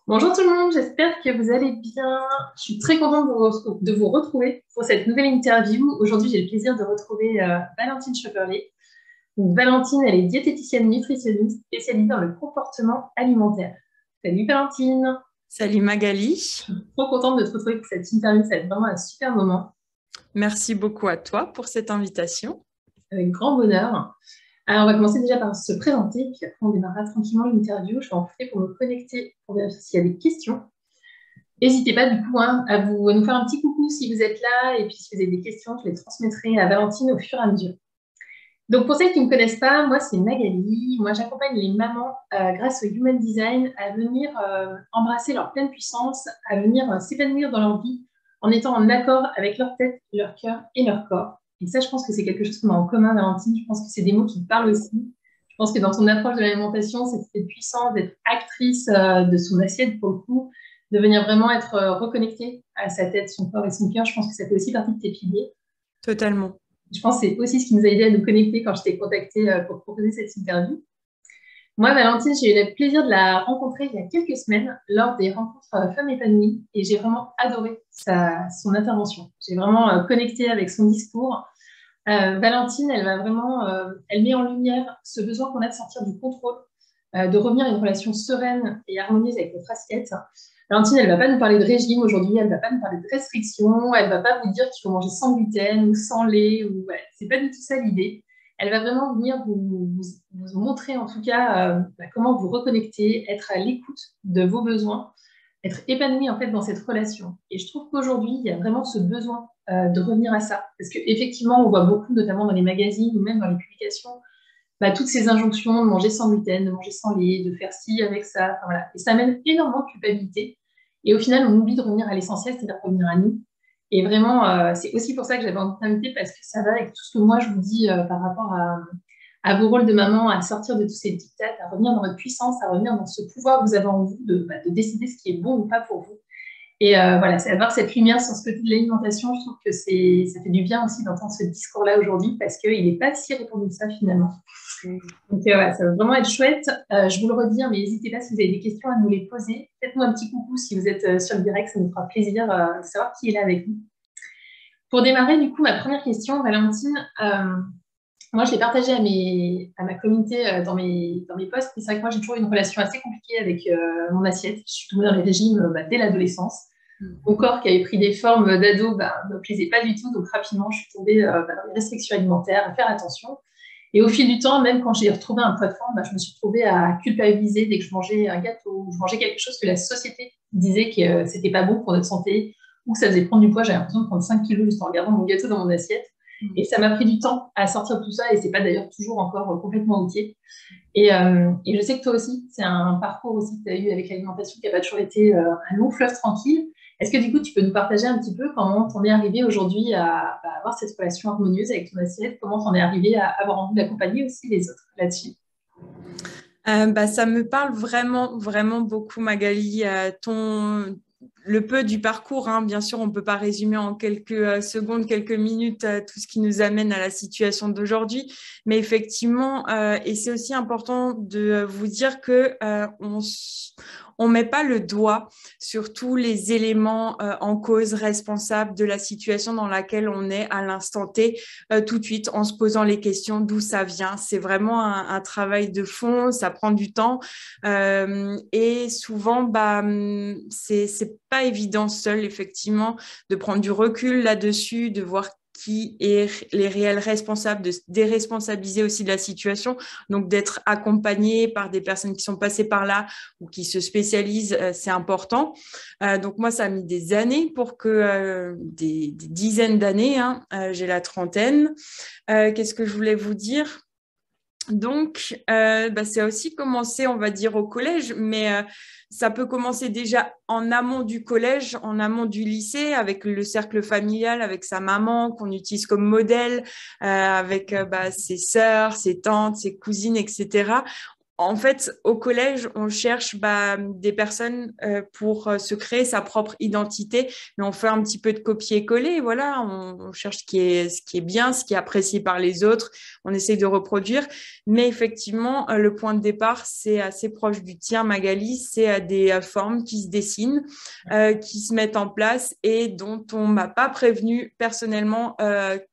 Bonjour tout le monde, j'espère que vous allez bien. Je suis très contente de vous retrouver pour cette nouvelle interview. Aujourd'hui, j'ai le plaisir de retrouver Valentine Schopperle. Donc, Valentine, elle est diététicienne nutritionniste spécialisée dans le comportement alimentaire. Salut Valentine, Salut Magali, trop contente de te retrouver pour cette interview, ça va être vraiment un super moment, merci beaucoup à toi pour cette invitation. avec grand bonheur. Alors, on va commencer déjà par se présenter, puis après on démarrera tranquillement l'interview. Je vais en profiter pour me connecter pour vérifier s'il y a des questions. N'hésitez pas du coup à nous faire un petit coucou si vous êtes là et puis si vous avez des questions, je les transmettrai à Valentine au fur et à mesure. Donc pour celles qui ne me connaissent pas, moi c'est Magali. Moi j'accompagne les mamans grâce au Human Design à venir embrasser leur pleine puissance, à venir s'épanouir dans leur vie en étant en accord avec leur tête, leur cœur et leur corps. Et ça je pense que c'est quelque chose qu'on a en commun Valentine. Je pense que c'est des mots qui te parlent aussi. Je pense que dans ton approche de l'alimentation, c'est cette puissance d'être actrice de son assiette pour le coup, de venir vraiment être reconnectée à sa tête, son corps et son cœur. Je pense que ça fait aussi partie de tes piliers. Totalement. Je pense que c'est aussi ce qui nous a aidé à nous connecter quand je t'ai contacté pour proposer cette interview. Moi, Valentine, j'ai eu le plaisir de la rencontrer il y a quelques semaines lors des rencontres Femmes épanouies et j'ai vraiment adoré son intervention. J'ai vraiment connecté avec son discours. Valentine, elle va vraiment, elle met en lumière ce besoin qu'on a de sortir du contrôle, de revenir à une relation sereine et harmonieuse avec notre assiette. Valentine, elle ne va pas nous parler de régime aujourd'hui, elle ne va pas nous parler de restriction, elle ne va pas vous dire qu'il faut manger sans gluten ou sans lait, ou ouais, c'est pas du tout ça l'idée. Elle va vraiment venir vous montrer en tout cas comment vous reconnecter, être à l'écoute de vos besoins, être épanoui en fait dans cette relation. Et je trouve qu'aujourd'hui, il y a vraiment ce besoin de revenir à ça. Parce qu'effectivement, on voit beaucoup, notamment dans les magazines ou même dans les publications, toutes ces injonctions de manger sans gluten, de manger sans lait, de faire ci avec ça. Enfin, voilà. Et ça amène énormément de culpabilité. Et au final, on oublie de revenir à l'essentiel, c'est-à-dire revenir à nous. Et vraiment, c'est aussi pour ça que j'avais envie de t'inviter, parce que ça va avec tout ce que moi je vous dis par rapport à vos rôles de maman, à sortir de tous ces dictats, à revenir dans votre puissance, à revenir dans ce pouvoir que vous avez en vous de décider ce qui est bon ou pas pour vous. Et voilà, c'est avoir cette lumière sur ce côté de l'alimentation, je trouve que ça fait du bien aussi d'entendre ce discours-là aujourd'hui parce qu'il n'est pas si répandu que ça finalement. Donc voilà, ça va vraiment être chouette. Je vous le redis, hein, mais n'hésitez pas si vous avez des questions à nous les poser. Faites-nous un petit coucou si vous êtes sur le direct, ça nous fera plaisir de savoir qui est là avec nous. Pour démarrer, du coup, ma première question, Valentine, moi je l'ai partagée à ma communauté dans mes posts, mais c'est vrai que moi j'ai toujours eu une relation assez compliquée avec mon assiette. Je suis tombée dans les régimes dès l'adolescence. Mon corps qui avait pris des formes d'ado ne me plaisait pas du tout, donc rapidement je suis tombée dans les restrictions alimentaires, à faire attention. Et au fil du temps, même quand j'ai retrouvé un poids de forme, je me suis retrouvée à culpabiliser dès que je mangeais un gâteau ou je mangeais quelque chose que la société disait que c'était pas bon pour notre santé ou que ça faisait prendre du poids. J'avais l'impression de prendre 5 kilos juste en regardant mon gâteau dans mon assiette. Et ça m'a pris du temps à sortir de tout ça et c'est pas d'ailleurs toujours encore complètement OK. Et je sais que toi aussi, c'est un parcours aussi que tu as eu avec l'alimentation qui n'a pas toujours été un long fleuve tranquille. Est-ce que du coup, tu peux nous partager un petit peu comment t'en es arrivé aujourd'hui à avoir cette relation harmonieuse avec ton assiette? Comment t'en es arrivé à avoir envie d'accompagner aussi les autres là-dessus? Ça me parle vraiment, vraiment beaucoup, Magali. Le peu du parcours, hein, bien sûr, on ne peut pas résumer en quelques secondes, quelques minutes tout ce qui nous amène à la situation d'aujourd'hui. Mais effectivement, et c'est aussi important de vous dire que on met pas le doigt sur tous les éléments en cause responsables de la situation dans laquelle on est à l'instant T tout de suite en se posant les questions d'où ça vient. C'est vraiment un travail de fond, ça prend du temps et souvent, c'est pas évident seul, effectivement, de prendre du recul là-dessus, de voir qui est les réels responsables, de se déresponsabiliser aussi de la situation, donc d'être accompagné par des personnes qui sont passées par là ou qui se spécialisent, c'est important. Donc moi, ça a mis des années pour que, des dizaines d'années, hein, j'ai la trentaine. Qu'est-ce que je voulais vous dire? Donc, c'est aussi commencé, on va dire, au collège, mais ça peut commencer déjà en amont du collège, en amont du lycée, avec le cercle familial, avec sa maman qu'on utilise comme modèle, avec ses sœurs, ses tantes, ses cousines, etc. en fait, au collège, on cherche des personnes pour se créer sa propre identité, mais on fait un petit peu de copier-coller. Voilà, on cherche ce qui est bien, ce qui est apprécié par les autres. On essaye de reproduire. Mais effectivement, le point de départ, c'est assez proche du tien, Magali. C'est des formes qui se dessinent, qui se mettent en place et dont on m'a pas prévenu personnellement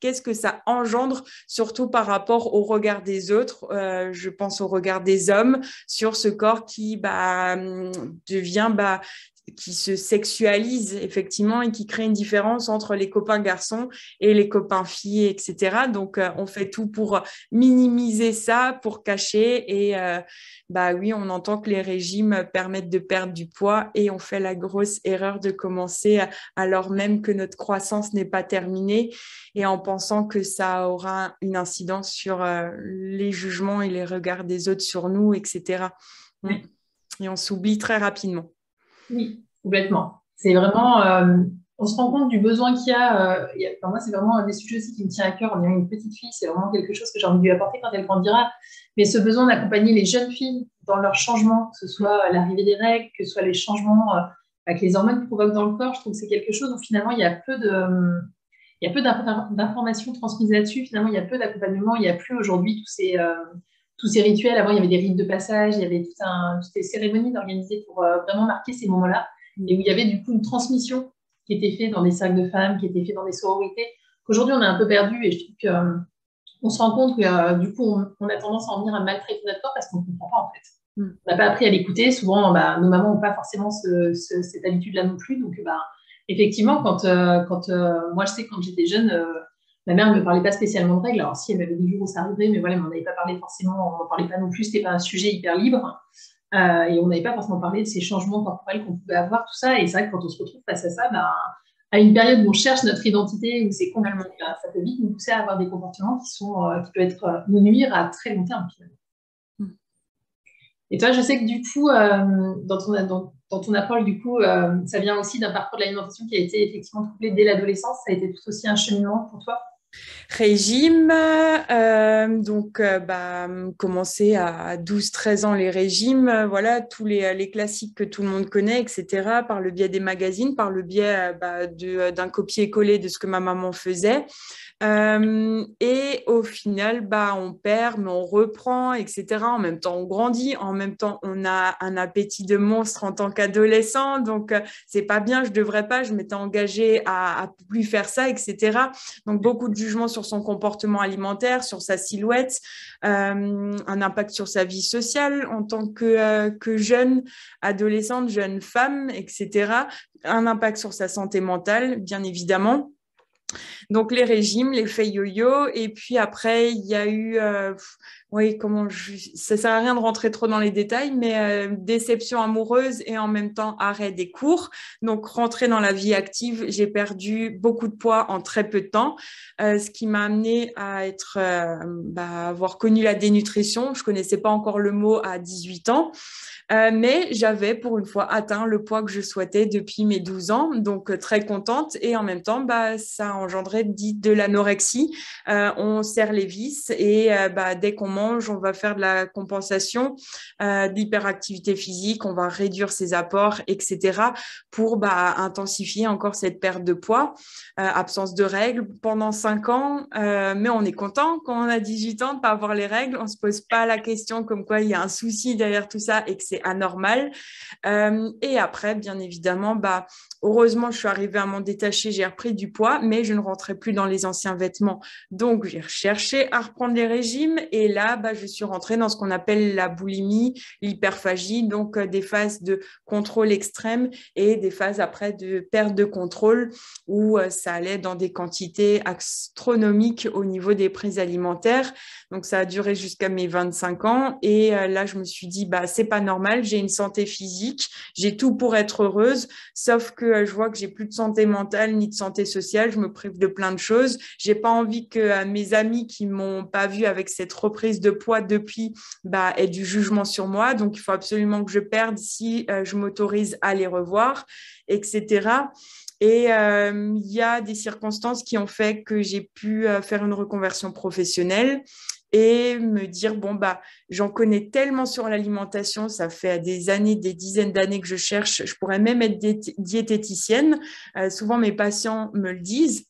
qu'est-ce que ça engendre, surtout par rapport au regard des autres. Je pense au regard des hommes sur ce corps qui devient qui se sexualise effectivement et qui crée une différence entre les copains garçons et les copains filles, etc. Donc, on fait tout pour minimiser ça, pour cacher. Et oui, on entend que les régimes permettent de perdre du poids et on fait la grosse erreur de commencer alors même que notre croissance n'est pas terminée et en pensant que ça aura une incidence sur les jugements et les regards des autres sur nous, etc. Oui. Et on s'oublie très rapidement. Oui, complètement. C'est vraiment, on se rend compte du besoin qu'il y a. Enfin, moi, c'est vraiment un des sujets aussi qui me tient à cœur. On a une petite fille, c'est vraiment quelque chose que j'ai envie de lui apporter quand elle grandira. Mais ce besoin d'accompagner les jeunes filles dans leur changement, que ce soit l'arrivée des règles, que ce soit les changements que les hormones provoquent dans le corps, je trouve que c'est quelque chose où finalement il y a peu d'informations transmises là-dessus. Finalement, il y a peu d'accompagnement. Il n'y a plus aujourd'hui tous ces rituels. Avant, il y avait des rites de passage, il y avait toutes des cérémonies organisées pour vraiment marquer ces moments-là. Et où il y avait du coup une transmission qui était faite dans des cercles de femmes, qui était faite dans des sororités, qu'aujourd'hui on a un peu perdu. Et je trouve qu'on se rend compte que du coup, on a tendance à en venir à maltraiter notre corps parce qu'on ne comprend pas en fait. On n'a pas appris à l'écouter. Souvent, nos mamans n'ont pas forcément cette habitude-là non plus. Donc, effectivement, quand moi, je sais que quand j'étais jeune, ma mère ne me parlait pas spécialement de règles. Alors, si elle m'avait des jours où ça arrivait, mais voilà, elle m'en avait pas parlé forcément. On n'en parlait pas non plus. C'était pas un sujet hyper libre. Et on n'avait pas forcément parlé de ces changements corporels qu'on pouvait avoir, tout ça. Et c'est vrai que quand on se retrouve face à ça, à une période où on cherche notre identité, où c'est compliqué, ça peut vite nous pousser à avoir des comportements qui peuvent nous nuire à très long terme, finalement. Et toi, je sais que du coup, dans ton approche, du coup, ça vient aussi d'un parcours de l'alimentation qui a été effectivement couplé dès l'adolescence. Ça a été tout aussi un cheminement pour toi? Régime, commencer à 12-13 ans les régimes, voilà, tous les classiques que tout le monde connaît, etc., par le biais des magazines, par le biais d'un copier-coller de ce que ma maman faisait. Et au final, on perd, mais on reprend, etc. En même temps, on grandit. En même temps, on a un appétit de monstre en tant qu'adolescent. Donc, c'est pas bien, je devrais pas. Je m'étais engagée à plus faire ça, etc. Donc, beaucoup de jugements sur son comportement alimentaire, sur sa silhouette, un impact sur sa vie sociale en tant que jeune adolescente, jeune femme, etc. Un impact sur sa santé mentale, bien évidemment. Donc, les régimes, l'effet yo-yo. Et puis après, il y a eu, ça sert à rien de rentrer trop dans les détails, mais déception amoureuse et en même temps arrêt des cours. Donc, rentrer dans la vie active, j'ai perdu beaucoup de poids en très peu de temps, ce qui m'a amené à avoir connu la dénutrition. Je connaissais pas encore le mot à 18 ans. Mais j'avais pour une fois atteint le poids que je souhaitais depuis mes 12 ans, donc très contente. Et en même temps, ça engendrait de l'anorexie. On serre les vis et dès qu'on mange, on va faire de la compensation, de l'hyperactivité physique, on va réduire ses apports, etc. pour intensifier encore cette perte de poids. Absence de règles pendant 5 ans, mais on est content quand on a 18 ans de ne pas avoir les règles. On ne se pose pas la question comme quoi il y a un souci derrière tout ça et que c'est anormal. Et après, bien évidemment, heureusement, je suis arrivée à m'en détacher, j'ai repris du poids, mais je ne rentrais plus dans les anciens vêtements. Donc, j'ai cherché à reprendre les régimes et là, je suis rentrée dans ce qu'on appelle la boulimie, l'hyperphagie, donc des phases de contrôle extrême et des phases après de perte de contrôle où ça allait dans des quantités astronomiques au niveau des prises alimentaires. Donc, ça a duré jusqu'à mes 25 ans et là, je me suis dit, c'est pas normal, j'ai une santé physique, j'ai tout pour être heureuse, sauf que je vois que j'ai plus de santé mentale ni de santé sociale, je me prive de plein de choses. J'ai pas envie que mes amis qui m'ont pas vue avec cette reprise de poids depuis aient du jugement sur moi. Donc, il faut absolument que je perde si je m'autorise à les revoir, etc. Et il y a des circonstances qui ont fait que j'ai pu faire une reconversion professionnelle. et me dire, bon, bah, j'en connais tellement sur l'alimentation, ça fait des années, des dizaines d'années que je cherche, je pourrais même être diététicienne. Souvent, mes patients me le disent.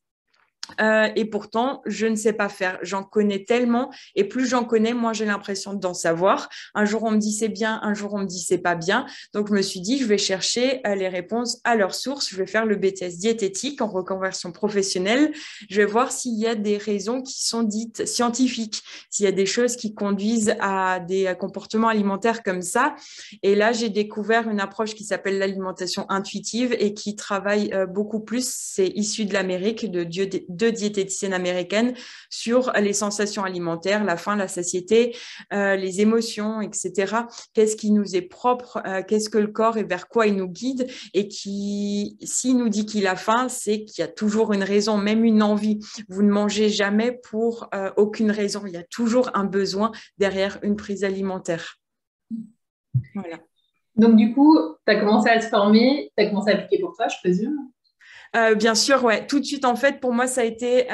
Et pourtant, je ne sais pas faire. J'en connais tellement et plus j'en connais, moins j'ai l'impression d'en savoir. Un jour, on me dit c'est bien, un jour, on me dit c'est pas bien. Donc, je me suis dit, je vais chercher les réponses à leur source. Je vais faire le BTS diététique en reconversion professionnelle. Je vais voir s'il y a des raisons qui sont dites scientifiques, s'il y a des choses qui conduisent à des comportements alimentaires comme ça. Et là, j'ai découvert une approche qui s'appelle l'alimentation intuitive et qui travaille beaucoup plus. C'est issu de l'Amérique, de deux diététiciennes américaines sur les sensations alimentaires, la faim, la satiété, les émotions, etc. Qu'est-ce qui nous est propre, qu'est-ce que le corps et vers quoi il nous guide et qui, s'il nous dit qu'il a faim, c'est qu'il y a toujours une raison, même une envie. Vous ne mangez jamais pour aucune raison. Il y a toujours un besoin derrière une prise alimentaire. Voilà. Donc, du coup, tu as commencé à te former, tu as commencé à appliquer pour toi, je présume. Bien sûr, ouais. Tout de suite, en fait, pour moi, ça a été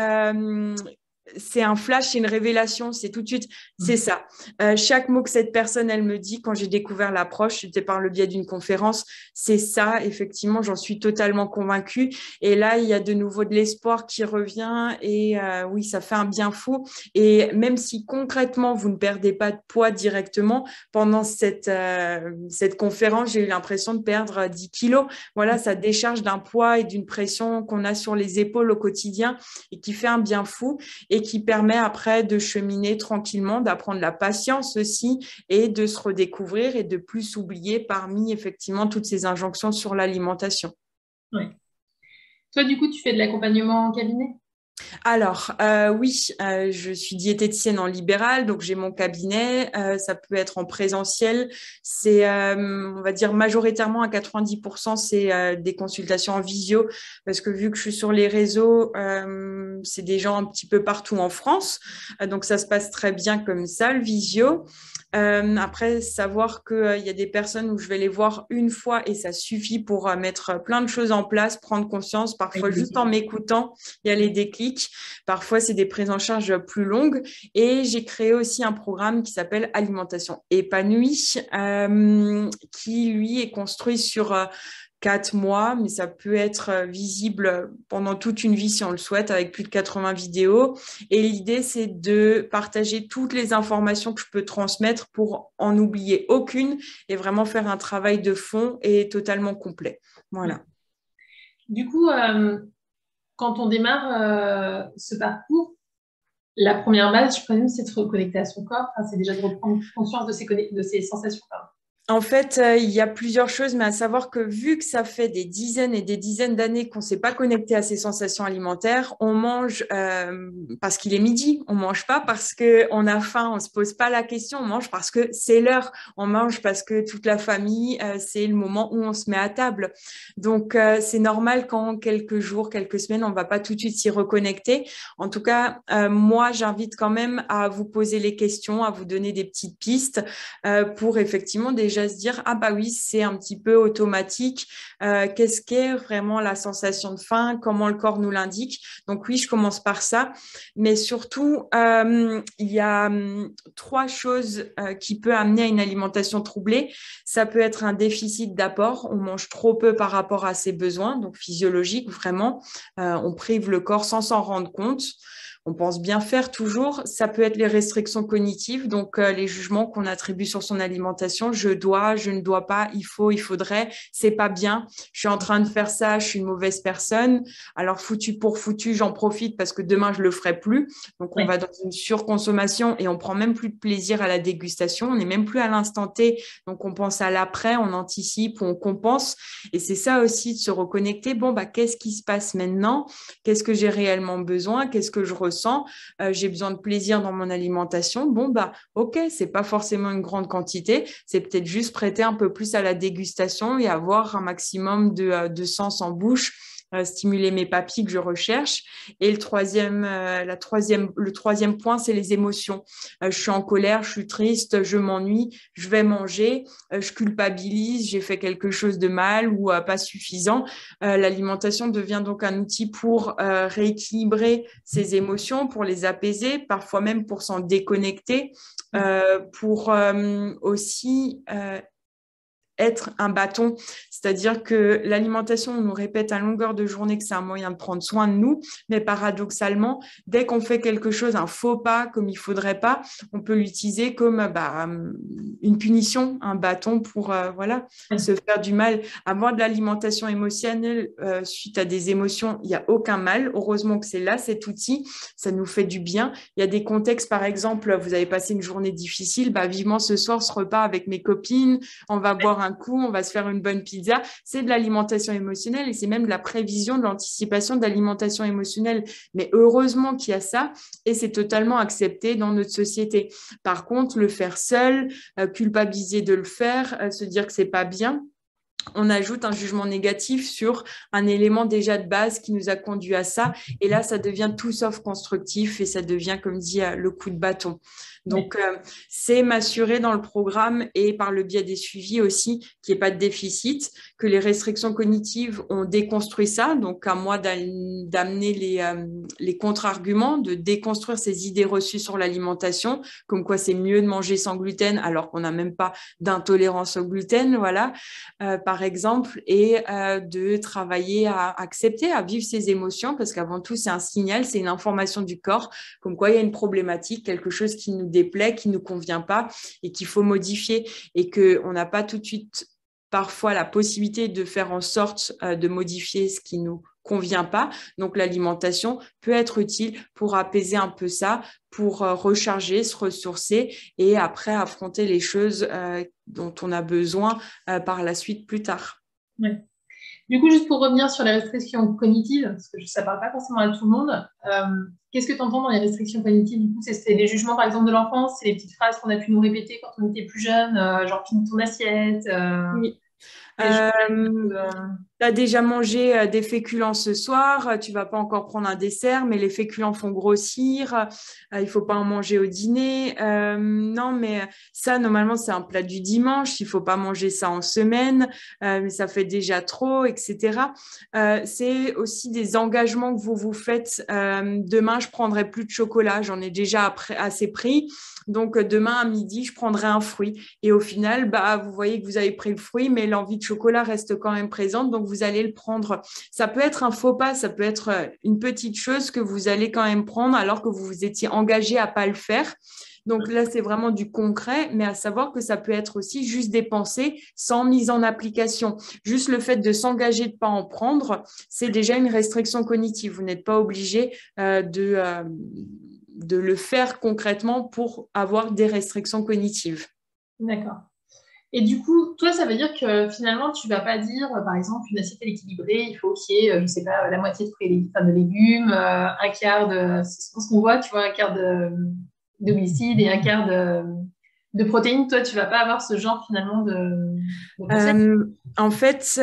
c'est un flash, c'est une révélation, c'est tout de suite, c'est ça. Chaque mot que cette personne, elle me dit, quand j'ai découvert l'approche, c'était par le biais d'une conférence, c'est ça, effectivement, j'en suis totalement convaincue. Et là, il y a de nouveau de l'espoir qui revient et oui, ça fait un bien fou. Et même si concrètement, vous ne perdez pas de poids directement, pendant cette conférence, j'ai eu l'impression de perdre 10 kilos. Voilà, ça décharge d'un poids et d'une pression qu'on a sur les épaules au quotidien et qui fait un bien fou. Et qui permet après de cheminer tranquillement, d'apprendre la patience aussi et de se redécouvrir et de plus s'oublier parmi effectivement toutes ces injonctions sur l'alimentation. Oui. Toi, du coup, tu fais de l'accompagnement en cabinet? Alors, oui, je suis diététicienne en libéral, donc j'ai mon cabinet. Ça peut être en présentiel. C'est, on va dire, majoritairement à 90%, c'est des consultations en visio, parce que vu que je suis sur les réseaux, c'est des gens un petit peu partout en France. Donc, ça se passe très bien comme ça, le visio. Après, savoir qu'il y a des personnes où je vais les voir une fois et ça suffit pour mettre plein de choses en place, prendre conscience. Parfois, juste en m'écoutant, il y a les déclics. Parfois, c'est des prises en charge plus longues. Et j'ai créé aussi un programme qui s'appelle Alimentation épanouie, qui, lui, est construit sur 4 mois, mais ça peut être visible pendant toute une vie si on le souhaite, avec plus de 80 vidéos. Et l'idée, c'est de partager toutes les informations que je peux transmettre pour en oublier aucune et vraiment faire un travail de fond et totalement complet. Voilà. Du coup, quand on démarre ce parcours, la première base, je présume, c'est de se reconnecter à son corps. Enfin, c'est déjà de reprendre conscience de ses sensations. Pardon. En fait, il y a plusieurs choses, mais à savoir que vu que ça fait des dizaines et des dizaines d'années qu'on ne s'est pas connecté à ces sensations alimentaires, on mange parce qu'il est midi, on mange pas parce qu'on a faim, on se pose pas la question, on mange parce que c'est l'heure, on mange parce que toute la famille, c'est le moment où on se met à table. Donc, c'est normal qu'en quelques jours, quelques semaines, on va pas tout de suite s'y reconnecter. En tout cas, moi, j'invite quand même à vous poser les questions, à vous donner des petites pistes pour effectivement déjà se dire ah bah oui, c'est un petit peu automatique, qu'est-ce qu'est vraiment la sensation de faim, comment le corps nous l'indique. Donc oui, je commence par ça, mais surtout il y a 3 choses qui peuvent amener à une alimentation troublée. Ça peut être un déficit d'apport, on mange trop peu par rapport à ses besoins, donc physiologique vraiment, on prive le corps sans s'en rendre compte. On pense bien faire toujours. Ça peut être les restrictions cognitives, donc les jugements qu'on attribue sur son alimentation. Je dois, je ne dois pas, il faut, il faudrait, c'est pas bien. Je suis en train de faire ça, je suis une mauvaise personne. Alors foutu pour foutu, j'en profite parce que demain je le ferai plus. Donc on va dans une surconsommation et on prend même plus de plaisir à la dégustation. On n'est même plus à l'instant T, donc on pense à l'après, on anticipe, on compense. Et c'est ça aussi de se reconnecter. Bon bah qu'est-ce qui se passe maintenant? Qu'est-ce que j'ai réellement besoin? Qu'est-ce que je ressens? J'ai besoin de plaisir dans mon alimentation. Bon, bah, ok, c'est pas forcément une grande quantité. C'est peut-être juste prêter un peu plus à la dégustation et avoir un maximum de sens en bouche stimuler mes papilles que je recherche. Et le troisième point, c'est les émotions. Je suis en colère, je suis triste, je m'ennuie, je vais manger, je culpabilise, j'ai fait quelque chose de mal ou pas suffisant. L'alimentation devient donc un outil pour rééquilibrer ces émotions, pour les apaiser, parfois même pour s'en déconnecter, pour aussi être un bâton, c'est-à-dire que l'alimentation, on nous répète à longueur de journée que c'est un moyen de prendre soin de nous, mais paradoxalement, dès qu'on fait quelque chose, un faux pas comme il faudrait pas, on peut l'utiliser comme une punition, un bâton pour se faire du mal. Avoir de l'alimentation émotionnelle suite à des émotions, il n'y a aucun mal. Heureusement que c'est là, cet outil, ça nous fait du bien. Il y a des contextes, par exemple, vous avez passé une journée difficile, vivement ce soir, ce repas avec mes copines, on va boire un coup, on va se faire une bonne pizza. C'est de l'alimentation émotionnelle et c'est même de la prévision, de l'anticipation de l'alimentation émotionnelle. Mais heureusement qu'il y a ça et c'est totalement accepté dans notre société. Par contre, le faire seul, culpabiliser de le faire, se dire que c'est pas bien, on ajoute un jugement négatif sur un élément déjà de base qui nous a conduit à ça. Et là, ça devient tout sauf constructif et ça devient, comme dit, le coup de bâton. Donc, c'est m'assurer dans le programme et par le biais des suivis aussi qu'il n'y ait pas de déficit, que les restrictions cognitives, on déconstruit ça. Donc, à moi d'amener les contre-arguments, de déconstruire ces idées reçues sur l'alimentation, comme quoi c'est mieux de manger sans gluten alors qu'on n'a même pas d'intolérance au gluten, voilà. Par exemple, et de travailler à accepter, à vivre ses émotions, parce qu'avant tout, c'est un signal, c'est une information du corps, comme quoi il y a une problématique, quelque chose qui nous déplaît, qui ne nous convient pas et qu'il faut modifier et qu'on n'a pas tout de suite parfois la possibilité de faire en sorte de modifier ce qui nous convient pas. Donc, l'alimentation peut être utile pour apaiser un peu ça, pour recharger, se ressourcer et après affronter les choses dont on a besoin par la suite plus tard. Ouais. Du coup, juste pour revenir sur les restrictions cognitives, parce que ça ne parle pas forcément à tout le monde, qu'est-ce que tu entends dans les restrictions cognitives? Du coup, c'est les jugements, par exemple, de l'enfance, c'est les petites phrases qu'on a pu nous répéter quand on était plus jeune, genre finis ton assiette. Oui. Tu as déjà mangé des féculents ce soir, tu vas pas encore prendre un dessert, mais les féculents font grossir, il faut pas en manger au dîner. Non, mais ça, normalement, c'est un plat du dimanche, il faut pas manger ça en semaine, mais ça fait déjà trop, etc. C'est aussi des engagements que vous vous faites. Demain, je prendrai plus de chocolat, j'en ai déjà assez pris. Donc, demain à midi, je prendrai un fruit. Et au final, vous voyez que vous avez pris le fruit, mais l'envie de chocolat reste quand même présente. Donc, vous allez le prendre. Ça peut être un faux pas, ça peut être une petite chose que vous allez quand même prendre alors que vous vous étiez engagé à pas le faire. Donc là, c'est vraiment du concret, mais à savoir que ça peut être aussi juste des pensées sans mise en application. Juste le fait de s'engager de pas en prendre, c'est déjà une restriction cognitive. Vous n'êtes pas obligé de le faire concrètement pour avoir des restrictions cognitives. D'accord. Et du coup, toi, ça veut dire que finalement, tu vas pas dire, par exemple, une assiette équilibrée, il faut qu'il y ait, je sais pas, la moitié de fruits et de légumes, un quart c'est ce qu'on voit, tu vois, un quart de glucides et un quart de protéines. Toi, tu vas pas avoir ce genre finalement de recette. En fait,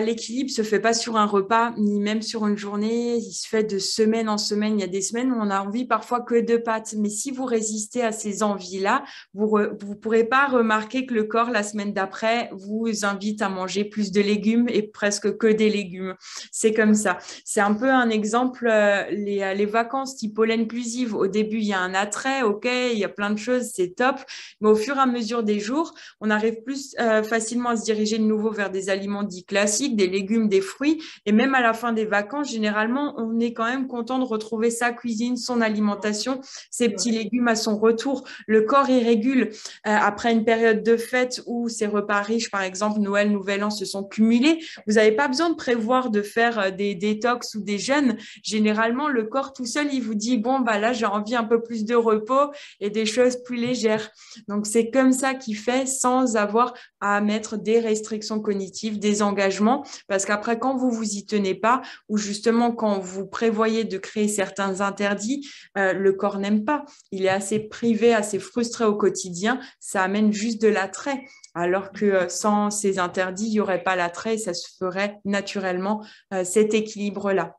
l'équilibre se fait pas sur un repas, ni même sur une journée. Il se fait de semaine en semaine. Il y a des semaines où on a envie parfois que de pâtes. Mais si vous résistez à ces envies-là, vous pourrez pas remarquer que le corps, la semaine d'après, vous invite à manger plus de légumes et presque que des légumes. C'est comme ça. C'est un peu un exemple, les vacances type all inclusive. Au début, il y a un attrait, ok, il y a plein de choses, c'est top. Mais au fur et à mesure des jours, on arrive plus facilement à se diriger de nouveau vers des aliments dits classiques, des légumes, des fruits. Et même à la fin des vacances, généralement, on est quand même content de retrouver sa cuisine, son alimentation, ses petits légumes à son retour. Le corps, il régule. Après une période de fête où ces repas riches, par exemple, Noël, Nouvel An, se sont cumulés, vous n'avez pas besoin de prévoir de faire des détox ou des jeûnes. Généralement, le corps tout seul, il vous dit, bon, là, j'ai envie un peu plus de repos et des choses plus légères. faire. Donc, c'est comme ça qu'il fait sans avoir à mettre des restrictions cognitives, des engagements, parce qu'après, quand vous vous y tenez pas, ou justement quand vous prévoyez de créer certains interdits, le corps n'aime pas. Il est assez privé, assez frustré au quotidien. Ça amène juste de l'attrait. Alors que sans ces interdits, il n'y aurait pas l'attrait et ça se ferait naturellement cet équilibre-là.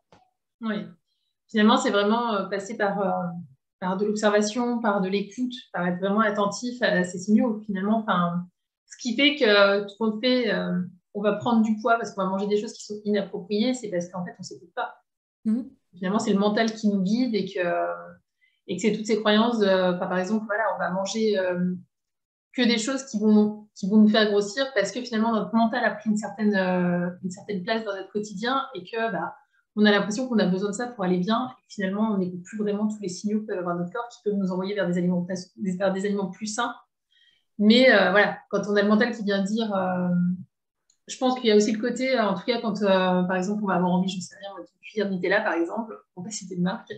Oui. Finalement, c'est vraiment passer par de l'observation, par de l'écoute, par être vraiment attentif à ces signaux. Finalement, enfin, ce qui fait que tout compte fait, on va prendre du poids parce qu'on va manger des choses qui sont inappropriées, c'est parce qu'en fait, on ne s'écoute pas. Mmh. Finalement, c'est le mental qui nous guide et que c'est toutes ces croyances. Enfin, par exemple, voilà, on va manger que des choses qui vont nous faire grossir parce que finalement, notre mental a pris une certaine place dans notre quotidien et que bah, on a l'impression qu'on a besoin de ça pour aller bien. Et finalement, on n'écoute plus vraiment tous les signaux que peut avoir notre corps qui peuvent nous envoyer vers des aliments plus sains. Mais voilà, quand on a le mental qui vient dire, je pense qu'il y a aussi le côté, en tout cas, quand par exemple, on va avoir envie, je ne sais rien, une cuillère de Nutella, par exemple, pour ne pas citer de marque,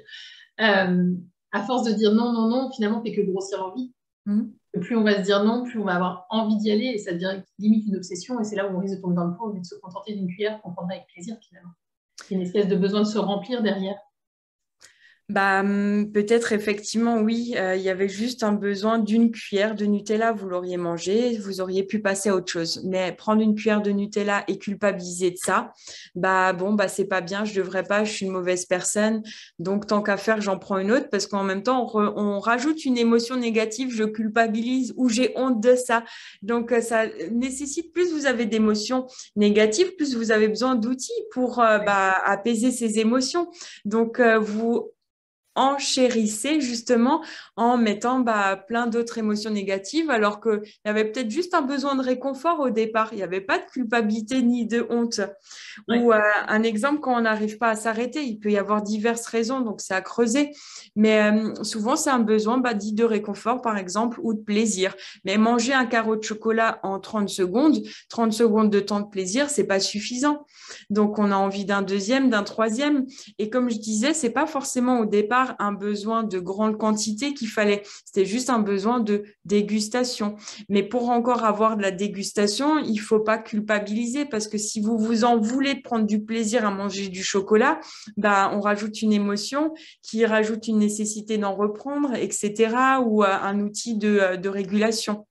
à force de dire non, non, non, finalement, on fait que grossir l'envie. Mmh. Plus on va se dire non, plus on va avoir envie d'y aller et ça devient limite une obsession. Et c'est là où on risque de tomber dans le pot, mais de se contenter d'une cuillère qu'on prendra avec plaisir, finalement. Il y a une espèce de besoin de se remplir derrière. Bah, peut-être effectivement, oui, il y avait juste un besoin d'une cuillère de Nutella, vous l'auriez mangé, vous auriez pu passer à autre chose. Mais prendre une cuillère de Nutella et culpabiliser de ça, bah bon, bah c'est pas bien, je devrais pas, je suis une mauvaise personne. Donc tant qu'à faire, j'en prends une autre parce qu'en même temps, on rajoute une émotion négative, je culpabilise ou j'ai honte de ça. Donc ça nécessite plus vous avez d'émotions négatives, plus vous avez besoin d'outils pour apaiser ces émotions. Donc vous enchérissez justement en mettant plein d'autres émotions négatives alors qu'il y avait peut-être juste un besoin de réconfort au départ. Il n'y avait pas de culpabilité ni de honte. Ouais. Ou un exemple, quand on n'arrive pas à s'arrêter, il peut y avoir diverses raisons, donc c'est à creuser. Mais souvent, c'est un besoin dit de réconfort, par exemple, ou de plaisir. Mais manger un carreau de chocolat en 30 secondes de temps de plaisir, c'est pas suffisant. Donc, on a envie d'un deuxième, d'un troisième. Et comme je disais, c'est pas forcément au départ un besoin de grande quantité qu'il fallait. C'était juste un besoin de dégustation. Mais pour encore avoir de la dégustation, il faut pas culpabiliser parce que si vous vous en voulez de prendre du plaisir à manger du chocolat, on rajoute une émotion qui rajoute une nécessité d'en reprendre, etc. ou un outil de régulation.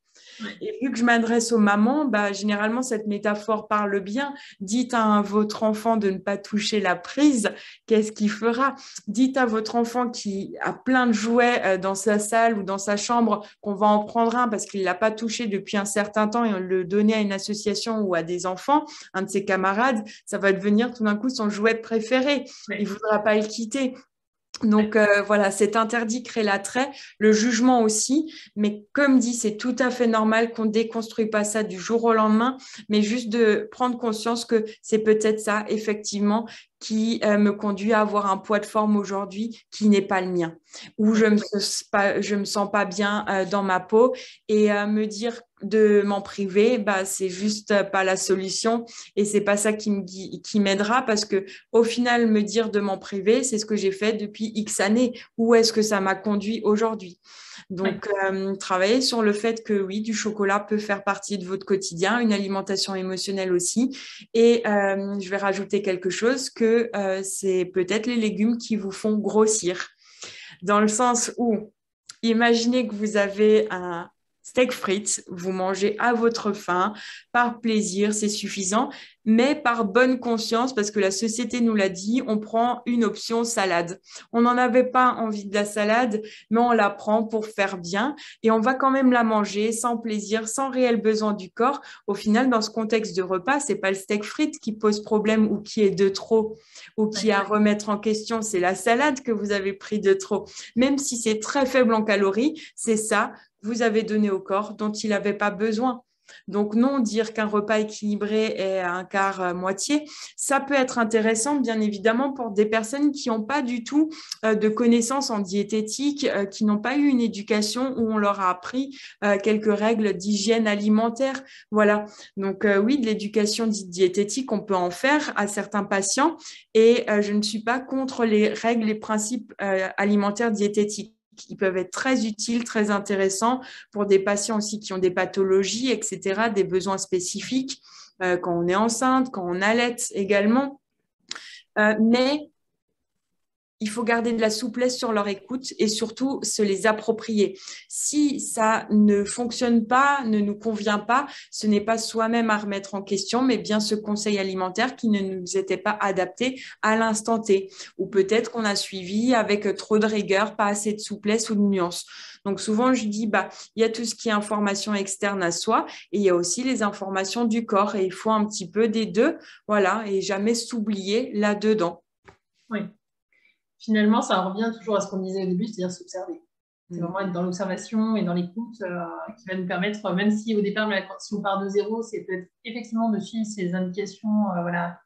Et vu que je m'adresse aux mamans, généralement, cette métaphore parle bien. Dites à votre enfant de ne pas toucher la prise, qu'est-ce qu'il fera? Dites à votre enfant qui a plein de jouets dans sa salle ou dans sa chambre qu'on va en prendre un parce qu'il ne l'a pas touché depuis un certain temps et on le donnait à une association ou à des enfants, un de ses camarades, ça va devenir tout d'un coup son jouet préféré. Il ne voudra pas le quitter. Donc voilà, cet interdit crée l'attrait, le jugement aussi, mais comme dit, c'est tout à fait normal qu'on ne déconstruit pas ça du jour au lendemain, mais juste de prendre conscience que c'est peut-être ça, effectivement, qui me conduit à avoir un poids de forme aujourd'hui qui n'est pas le mien, où je me sens pas bien dans ma peau et me dire de m'en priver, c'est juste pas la solution et c'est pas ça qui m'aidera parce que au final, me dire de m'en priver, c'est ce que j'ai fait depuis X années. Où est-ce que ça m'a conduit aujourd'hui? Donc, travailler sur le fait que oui, du chocolat peut faire partie de votre quotidien, une alimentation émotionnelle aussi. Et je vais rajouter quelque chose que c'est peut-être les légumes qui vous font grossir. Dans le sens où, imaginez que vous avez un steak frites, vous mangez à votre faim, par plaisir, c'est suffisant, mais par bonne conscience, parce que la société nous l'a dit, on prend une option salade. On n'en avait pas envie de la salade, mais on la prend pour faire bien et on va quand même la manger sans plaisir, sans réel besoin du corps. Au final, dans ce contexte de repas, c'est pas le steak frites qui pose problème ou qui est de trop ou qui est à remettre en question, c'est la salade que vous avez pris de trop. Même si c'est très faible en calories, c'est ça vous avez donné au corps dont il n'avait pas besoin. Donc non, dire qu'un repas équilibré est un quart moitié, ça peut être intéressant bien évidemment pour des personnes qui n'ont pas du tout de connaissances en diététique, qui n'ont pas eu une éducation où on leur a appris quelques règles d'hygiène alimentaire. Voilà, donc oui, de l'éducation dite diététique, on peut en faire à certains patients et je ne suis pas contre les règles et principes alimentaires diététiques. qui peuvent être très utiles, très intéressants pour des patients aussi qui ont des pathologies, etc., des besoins spécifiques, quand on est enceinte, quand on allaite également. Mais il faut garder de la souplesse sur leur écoute et surtout se les approprier. Si ça ne fonctionne pas, ne nous convient pas, ce n'est pas soi-même à remettre en question, mais bien ce conseil alimentaire qui ne nous était pas adapté à l'instant T. Ou peut-être qu'on a suivi avec trop de rigueur, pas assez de souplesse ou de nuance. Donc souvent, je dis, il y a tout ce qui est information externe à soi et il y a aussi les informations du corps et il faut un petit peu des deux, voilà, et jamais s'oublier là-dedans. Oui. Finalement, ça revient toujours à ce qu'on disait au début, c'est-à-dire s'observer. C'est vraiment être dans l'observation et dans l'écoute qui va nous permettre, même si au départ, si on part de zéro, c'est peut-être effectivement de suivre ces indications,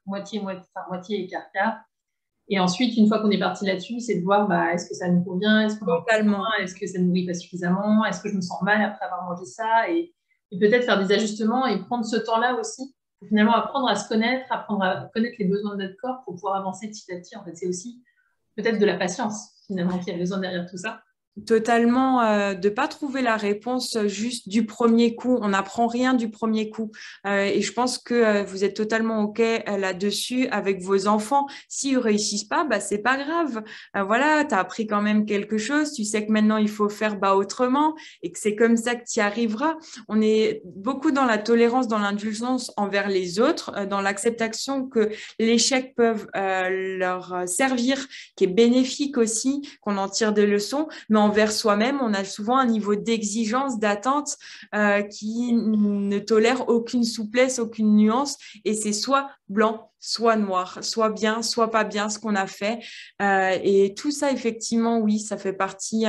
moitié, moitié et quart. Et ensuite, une fois qu'on est parti là-dessus, c'est de voir est-ce que ça nous convient, est-ce qu'on a besoin, est-ce que ça ne nourrit pas suffisamment, est-ce que je me sens mal après avoir mangé ça, et peut-être faire des ajustements et prendre ce temps-là aussi pour finalement apprendre à se connaître, apprendre à connaître les besoins de notre corps pour pouvoir avancer petit à petit. En fait, c'est aussi peut-être de la patience, finalement, qui a besoin derrière tout ça. Totalement, de pas trouver la réponse juste du premier coup. On n'apprend rien du premier coup. Et je pense que vous êtes totalement OK là-dessus avec vos enfants. S'ils réussissent pas, c'est pas grave. Voilà, tu as appris quand même quelque chose. Tu sais que maintenant, il faut faire autrement et que c'est comme ça que tu y arriveras. On est beaucoup dans la tolérance, dans l'indulgence envers les autres, dans l'acceptation que l'échec peuvent leur servir, qui est bénéfique aussi, qu'on en tire des leçons, mais envers soi-même, on a souvent un niveau d'exigence, d'attente qui ne tolère aucune souplesse, aucune nuance, et c'est soit blanc, soit noir, soit bien, soit pas bien ce qu'on a fait. Et tout ça, effectivement, oui, ça fait partie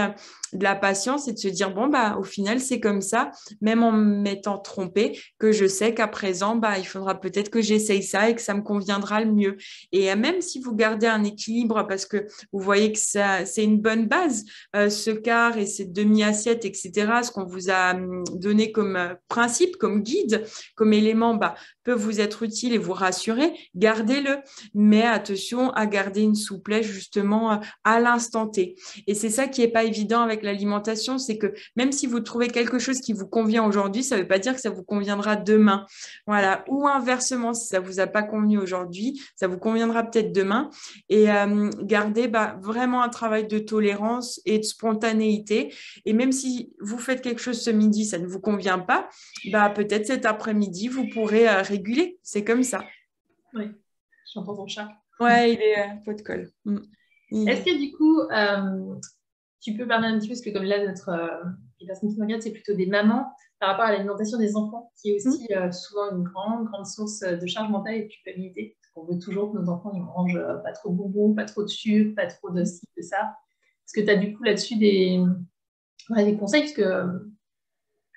de la patience et de se dire, au final, c'est comme ça, même en m'étant trompée, que je sais qu'à présent, il faudra peut-être que j'essaye ça et que ça me conviendra le mieux. Et même si vous gardez un équilibre, parce que vous voyez que ça, c'est une bonne base, ce quart et cette demi-assiette, etc., ce qu'on vous a donné comme principe, comme guide, comme élément, peut vous être utile et vous rassurer, gardez-le. Mais attention à garder une souplesse justement à l'instant T. Et c'est ça qui n'est pas évident avec l'alimentation, c'est que même si vous trouvez quelque chose qui vous convient aujourd'hui, ça ne veut pas dire que ça vous conviendra demain. Voilà. Ou inversement, si ça ne vous a pas convenu aujourd'hui, ça vous conviendra peut-être demain. Et gardez vraiment un travail de tolérance et de spontanéité. Et même si vous faites quelque chose ce midi, ça ne vous convient pas, peut-être cet après-midi, vous pourrez réguler. C'est comme ça. Oui, j'entends ton chat. Ouais, il est pot de colle. Est-ce que du coup, tu peux parler un petit peu, parce que comme là, les personnes qui nous regardent, c'est plutôt des mamans, par rapport à l'alimentation des enfants, qui est aussi souvent une grande source de charge mentale et de culpabilité. Parce qu'on veut toujours que nos enfants ils mangent pas trop de bonbons, pas trop de sucre, pas trop de ci, de ça. Est-ce que tu as du coup là-dessus des conseils?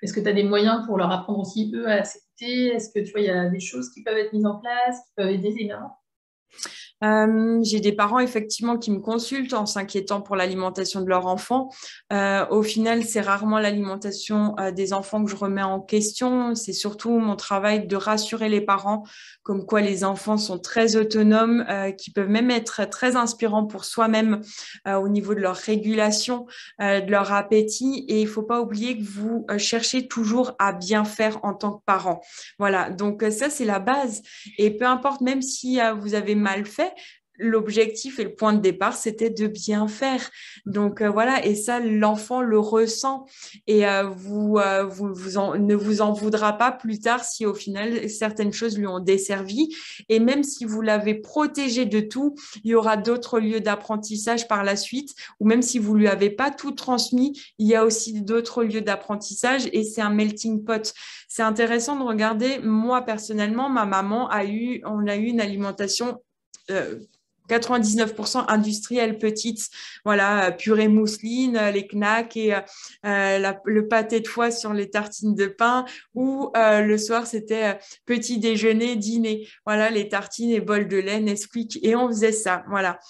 Est-ce que tu as des moyens pour leur apprendre aussi, eux, à s'écouter? Est-ce que tu vois, il y a des choses qui peuvent être mises en place, qui peuvent aider les mamans? J'ai des parents effectivement qui me consultent en s'inquiétant pour l'alimentation de leur enfant. Au final, c'est rarement l'alimentation des enfants que je remets en question. C'est surtout mon travail de rassurer les parents comme quoi les enfants sont très autonomes, qui peuvent même être très inspirants pour soi-même au niveau de leur régulation, de leur appétit. Et il ne faut pas oublier que vous cherchez toujours à bien faire en tant que parent. Voilà, donc ça, c'est la base. Et peu importe, même si vous avez mal fait, l'objectif et le point de départ, c'était de bien faire. Donc voilà, et ça, l'enfant le ressent et ne vous en voudra pas plus tard si au final certaines choses lui ont desservi. Et même si vous l'avez protégé de tout, il y aura d'autres lieux d'apprentissage par la suite, ou même si vous lui avez pas tout transmis, il y a aussi d'autres lieux d'apprentissage et c'est un melting pot. C'est intéressant de regarder. Moi personnellement, ma maman on a eu une alimentation 99% industrielle petite, voilà, purée mousseline, les knacks et le pâté de foie sur les tartines de pain, ou le soir c'était petit déjeuner, dîner, voilà, les tartines et bol de lait, Nesquik, et on faisait ça, voilà.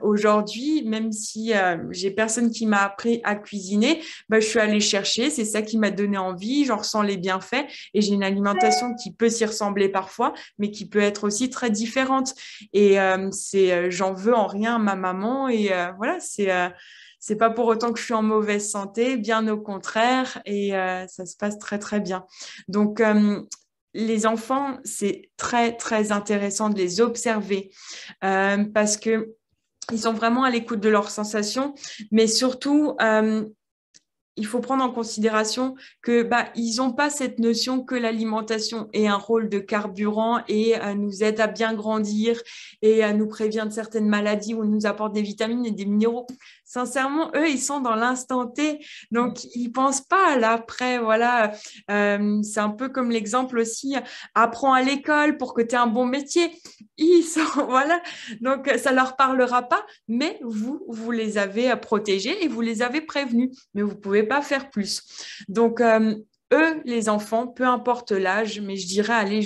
Aujourd'hui, même si j'ai personne qui m'a appris à cuisiner, je suis allée chercher, c'est ça qui m'a donné envie, j'en ressens les bienfaits et j'ai une alimentation qui peut s'y ressembler parfois, mais qui peut être aussi très différente. Et j'en veux en rien à ma maman et voilà, c'est pas pour autant que je suis en mauvaise santé, bien au contraire, et ça se passe très, très bien. Donc, les enfants, c'est très, très intéressant de les observer parce que ils sont vraiment à l'écoute de leurs sensations, mais surtout, il faut prendre en considération que ils n'ont pas cette notion que l'alimentation ait un rôle de carburant et nous aide à bien grandir et nous prévient de certaines maladies ou nous apporte des vitamines et des minéraux. Sincèrement, eux, ils sont dans l'instant T, donc ils pensent pas à l'après. Voilà, c'est un peu comme l'exemple aussi, apprends à l'école pour que tu aies un bon métier. Ils sont, voilà, donc ça leur parlera pas, mais vous les avez protégés et vous les avez prévenus, mais vous pouvez pas faire plus. Donc, eux, les enfants, peu importe l'âge, mais je dirais aller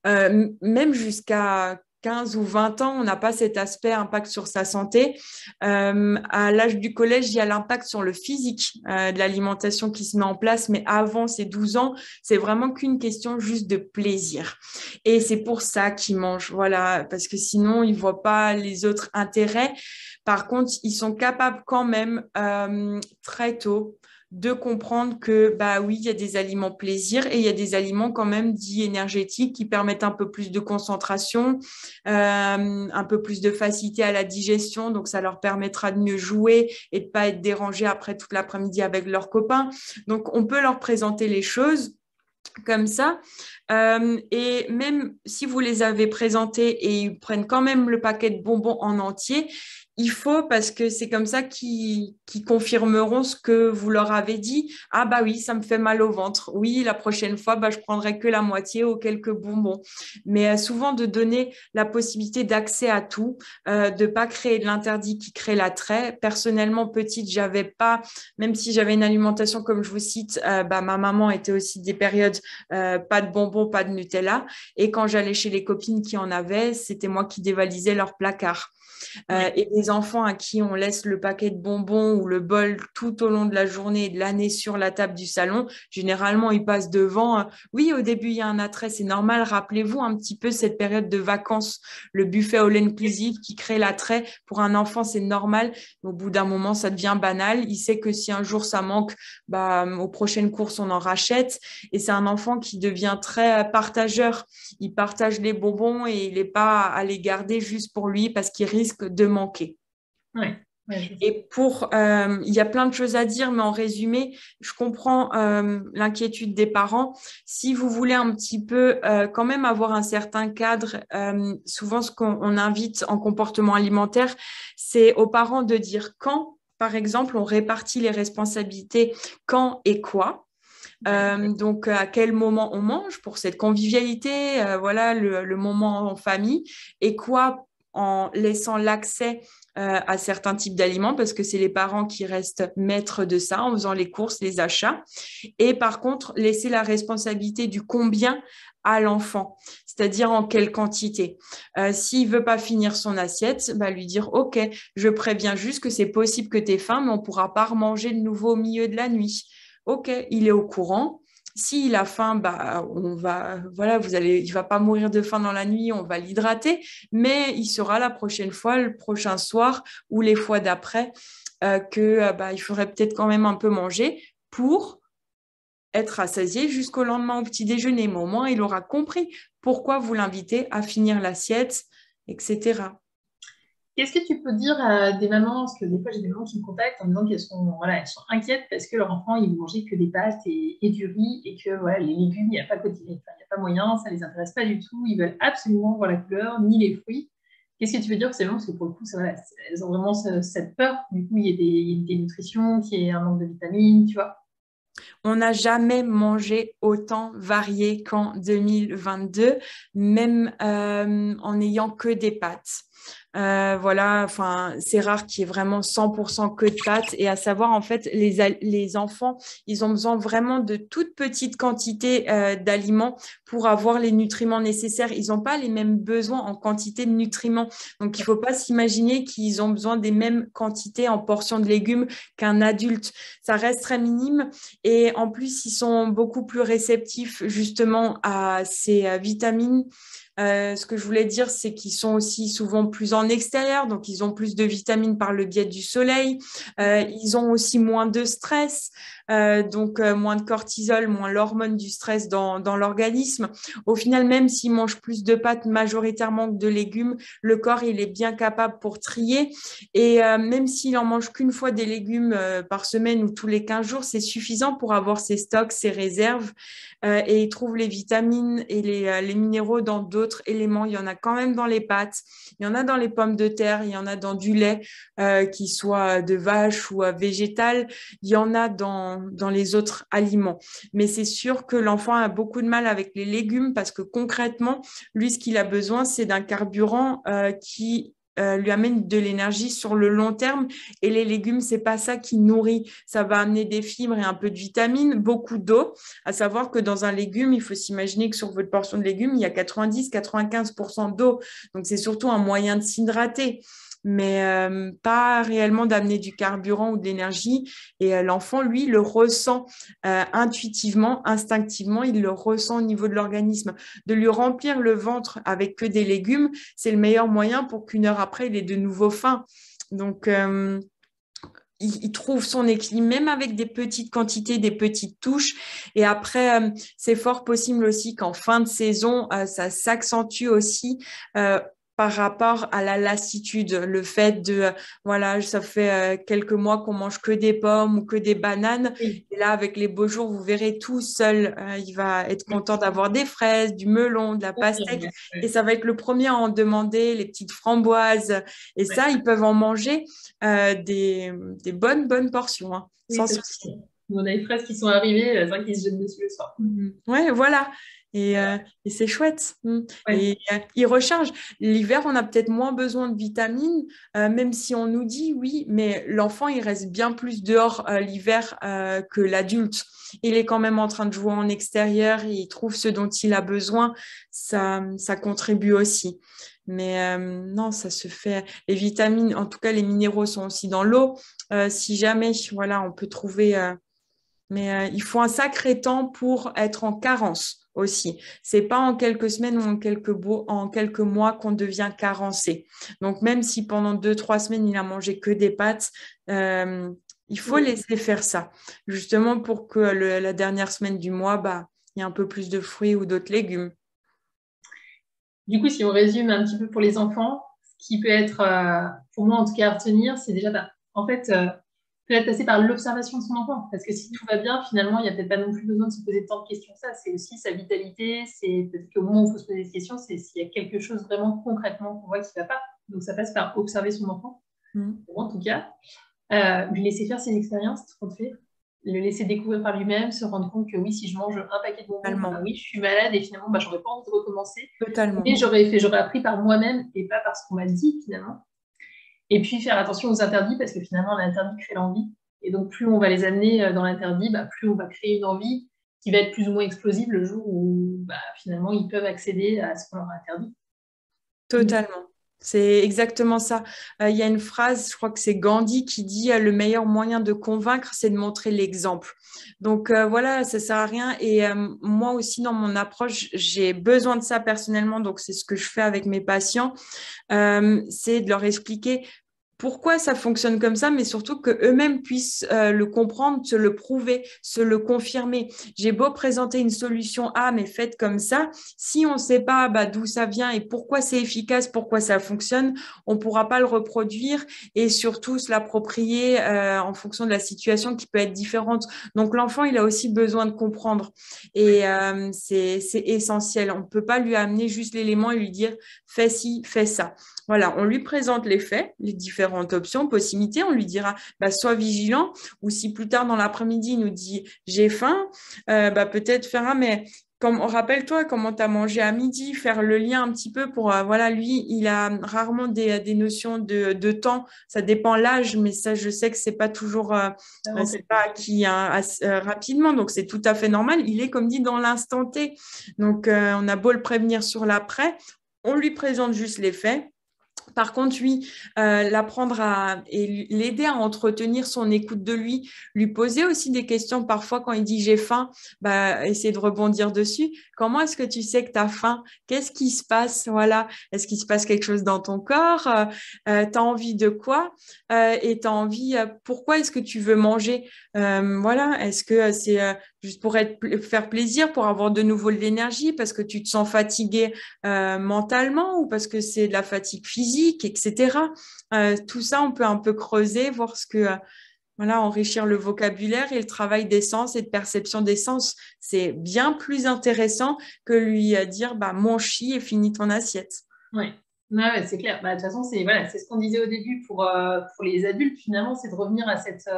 même jusqu'à 15 ou 20 ans, on n'a pas cet aspect impact sur sa santé. À l'âge du collège, il y a l'impact sur le physique de l'alimentation qui se met en place, mais avant ces 12 ans, c'est vraiment qu'une question juste de plaisir. Et c'est pour ça qu'ils mangent, voilà, parce que sinon, ils ne voient pas les autres intérêts. Par contre, ils sont capables quand même très tôt de comprendre que oui, il y a des aliments plaisir et il y a des aliments quand même dits énergétiques qui permettent un peu plus de concentration, un peu plus de facilité à la digestion, donc ça leur permettra de mieux jouer et de pas être dérangés après toute l'après-midi avec leurs copains. Donc on peut leur présenter les choses comme ça. Et même si vous les avez présentés et ils prennent quand même le paquet de bonbons en entier, il faut, parce que c'est comme ça qu'ils confirmeront ce que vous leur avez dit. Ah oui, ça me fait mal au ventre. Oui, la prochaine fois, je prendrai que la moitié ou quelques bonbons. Mais souvent de donner la possibilité d'accès à tout, de pas créer de l'interdit qui crée l'attrait. Personnellement, petite, j'avais pas, même si j'avais une alimentation comme je vous cite, ma maman était aussi des périodes pas de bonbons, pas de Nutella. Et quand j'allais chez les copines qui en avaient, c'était moi qui dévalisais leur placard. Et les enfants à qui on laisse le paquet de bonbons ou le bol tout au long de la journée et de l'année sur la table du salon, généralement, ils passent devant. Oui, au début, il y a un attrait, c'est normal. Rappelez-vous un petit peu cette période de vacances, le buffet all inclusive qui crée l'attrait. Pour un enfant, c'est normal. Au bout d'un moment, ça devient banal. Il sait que si un jour ça manque, aux prochaines courses, on en rachète. Et c'est un enfant qui devient très partageur. Il partage les bonbons et il n'est pas à les garder juste pour lui parce qu'il risque de manquer. Ouais. Et il y a plein de choses à dire, mais en résumé, je comprends l'inquiétude des parents. Si vous voulez un petit peu quand même avoir un certain cadre, souvent ce qu'on invite en comportement alimentaire, c'est aux parents de dire quand, par exemple, on répartit les responsabilités, quand et quoi. Donc, à quel moment on mange pour cette convivialité, voilà, le moment en famille, et quoi en laissant l'accès à certains types d'aliments, parce que c'est les parents qui restent maîtres de ça en faisant les courses, les achats. Et par contre, laisser la responsabilité du combien à l'enfant, c'est-à-dire en quelle quantité. S'il veut pas finir son assiette, lui dire, OK, je préviens juste que c'est possible que tu aies faim, mais on pourra pas remanger de nouveau au milieu de la nuit. OK, il est au courant. S'il a faim, on va, voilà, il va pas mourir de faim dans la nuit, on va l'hydrater, mais il sera la prochaine fois, le prochain soir ou les fois d'après, il faudrait peut-être quand même un peu manger pour être rassasié jusqu'au lendemain au petit déjeuner. Mais au moins, il aura compris pourquoi vous l'invitez à finir l'assiette, etc. Qu'est-ce que tu peux dire à des mamans, parce que des fois j'ai des mamans qui me contactent en disant elles sont inquiètes parce que leur enfant il ne mangeait que des pâtes et du riz et que voilà, les légumes, il n'y a pas quotidien, il y a pas moyen, ça ne les intéresse pas du tout, ils veulent absolument voir la couleur, ni les fruits. Qu'est-ce que tu veux dire pour ces mamans? Parce que pour le coup, elles ont vraiment cette peur, du coup, il y a des dénutritions, qu'il y ait un manque de vitamines, tu vois. On n'a jamais mangé autant varié qu'en 2022, même en n'ayant que des pâtes. Voilà, enfin, c'est rare qu'il y ait vraiment 100% que de pâtes. Et à savoir, en fait, les enfants, ils ont besoin vraiment de toutes petites quantités d'aliments pour avoir les nutriments nécessaires. Ils n'ont pas les mêmes besoins en quantité de nutriments. Donc, il ne faut pas s'imaginer qu'ils ont besoin des mêmes quantités en portions de légumes qu'un adulte. Ça reste très minime. Et en plus, ils sont beaucoup plus réceptifs justement à ces vitamines Ce que je voulais dire, c'est qu'ils sont aussi souvent plus en extérieur, donc ils ont plus de vitamines par le biais du soleil. Ils ont aussi moins de stress, donc moins de cortisol, moins l'hormone du stress dans l'organisme. Au final, même s'ils mangent plus de pâtes majoritairement que de légumes, le corps, il est bien capable pour trier. Et même s'il en mange qu'une fois des légumes par semaine ou tous les 15 jours, c'est suffisant pour avoir ses stocks, ses réserves. Et il trouve les vitamines et les minéraux dans d'autres éléments. Il y en a quand même dans les pâtes, il y en a dans les pommes de terre, il y en a dans du lait, qui soit de vache ou végétal, il y en a dans les autres aliments. Mais c'est sûr que l'enfant a beaucoup de mal avec les légumes parce que concrètement, lui, ce qu'il a besoin, c'est d'un carburant qui lui amène de l'énergie sur le long terme. Et les légumes, c'est pas ça qui nourrit. Ça va amener des fibres et un peu de vitamines, beaucoup d'eau. À savoir que dans un légume, il faut s'imaginer que sur votre portion de légumes, il y a 90-95% d'eau. Donc, c'est surtout un moyen de s'hydrater, mais pas réellement d'amener du carburant ou de l'énergie. Et l'enfant, lui, le ressent intuitivement, instinctivement, il le ressent au niveau de l'organisme. De lui remplir le ventre avec que des légumes, c'est le meilleur moyen pour qu'une heure après, il ait de nouveau faim. Donc, il trouve son équilibre, même avec des petites quantités, des petites touches. Et après, c'est fort possible aussi qu'en fin de saison, ça s'accentue aussi par rapport à la lassitude, le fait de, voilà, ça fait quelques mois qu'on mange que des pommes ou que des bananes. Oui. Et là, avec les beaux jours, vous verrez tout seul, il va être content d'avoir des fraises, du melon, de la pastèque. Et ça va être le premier à en demander, les petites framboises. Et ça, ils peuvent en manger des bonnes portions, hein, Oui, sans c'est souci. vrai. On a les fraises qui sont arrivées, c'est vrai qu'ils se jettent dessus le soir. Ouais, voilà. Et c'est chouette. Ouais. Et il recharge. L'hiver, on a peut-être moins besoin de vitamines, même si on nous dit oui, mais l'enfant, il reste bien plus dehors l'hiver que l'adulte. Il est quand même en train de jouer en extérieur, il trouve ce dont il a besoin. Ça contribue aussi. Mais non, ça se fait. Les vitamines, en tout cas, les minéraux sont aussi dans l'eau. Si jamais, voilà, on peut trouver. Mais il faut un sacré temps pour être en carence aussi. C'est pas en quelques semaines ou en quelques mois qu'on devient carencé. Donc même si pendant 2-3 semaines il a mangé que des pâtes, il faut laisser faire ça, justement pour que la dernière semaine du mois, bah, il y ait un peu plus de fruits ou d'autres légumes. Du coup, si on résume un petit peu pour les enfants, ce qui peut être, pour moi en tout cas, à retenir, c'est déjà, en fait, peut-être passer par l'observation de son enfant. Parce que si tout va bien, finalement, il n'y a peut-être pas non plus besoin de se poser tant de questions que ça. C'est aussi sa vitalité. C'est peut-être qu'au moment où il faut se poser des questions, c'est s'il y a quelque chose vraiment concrètement qu'on voit qui ne va pas. Donc, ça passe par observer son enfant, pour moi en tout cas. Lui laisser faire ses expériences, tout compte fait. Le laisser découvrir par lui-même, se rendre compte que oui, si je mange un paquet de bonbons, bah oui, je suis malade et finalement, bah, j'aurais pas envie de recommencer. Totalement. Mais j'aurais appris par moi-même et pas par ce qu'on m'a dit finalement. Et puis faire attention aux interdits parce que finalement, l'interdit crée l'envie. Et donc, plus on va les amener dans l'interdit, bah, plus on va créer une envie qui va être plus ou moins explosive le jour où bah, finalement, ils peuvent accéder à ce qu'on leur a interdit. Totalement. C'est exactement ça. Il y a une phrase, je crois que c'est Gandhi qui dit le meilleur moyen de convaincre, c'est de montrer l'exemple. Donc voilà, ça sert à rien. Et moi aussi, dans mon approche, j'ai besoin de ça personnellement. Donc c'est ce que je fais avec mes patients, c'est de leur expliquer pourquoi ça fonctionne comme ça, mais surtout qu'eux-mêmes puissent le comprendre, se le prouver, se le confirmer. J'ai beau présenter une solution A, mais faite comme ça, si on ne sait pas d'où ça vient et pourquoi c'est efficace, pourquoi ça fonctionne, on ne pourra pas le reproduire et surtout se l'approprier en fonction de la situation qui peut être différente. Donc l'enfant, il a aussi besoin de comprendre et c'est essentiel. On ne peut pas lui amener juste l'élément et lui dire fais ci, fais ça. Voilà, on lui présente les faits, les différentes options, possibilités. On lui dira, sois vigilant. Ou si plus tard dans l'après-midi, il nous dit, j'ai faim, peut-être faire mais rappelle-toi comment tu as mangé à midi, faire le lien un petit peu pour, voilà, lui, il a rarement des notions de temps. Ça dépend l'âge, mais ça, je sais que c'est pas toujours, c'est pas acquis rapidement. Donc, c'est tout à fait normal. Il est, comme dit, dans l'instant T. Donc, on a beau le prévenir sur l'après, on lui présente juste les faits. Par contre, oui, l'apprendre et l'aider à entretenir son écoute de lui poser aussi des questions parfois quand il dit j'ai faim, bah, essayer de rebondir dessus. Comment est-ce que tu sais que tu as faim? Qu'est-ce qui se passe? Voilà. Est-ce qu'il se passe quelque chose dans ton corps? Tu as envie de quoi? Et tu as envie, pourquoi est-ce que tu veux manger? Voilà. Est-ce que c'est juste pour faire plaisir, pour avoir de nouveau de l'énergie, parce que tu te sens fatigué mentalement ou parce que c'est de la fatigue physique, etc. Tout ça, on peut un peu creuser, voir ce que, voilà, enrichir le vocabulaire et le travail des sens et de perception des sens. C'est bien plus intéressant que lui dire, bah, mange chi et finis ton assiette. Ouais. Ouais, c'est clair. Bah, de toute façon, c'est voilà, c'est ce qu'on disait au début pour les adultes, finalement, c'est de revenir à cette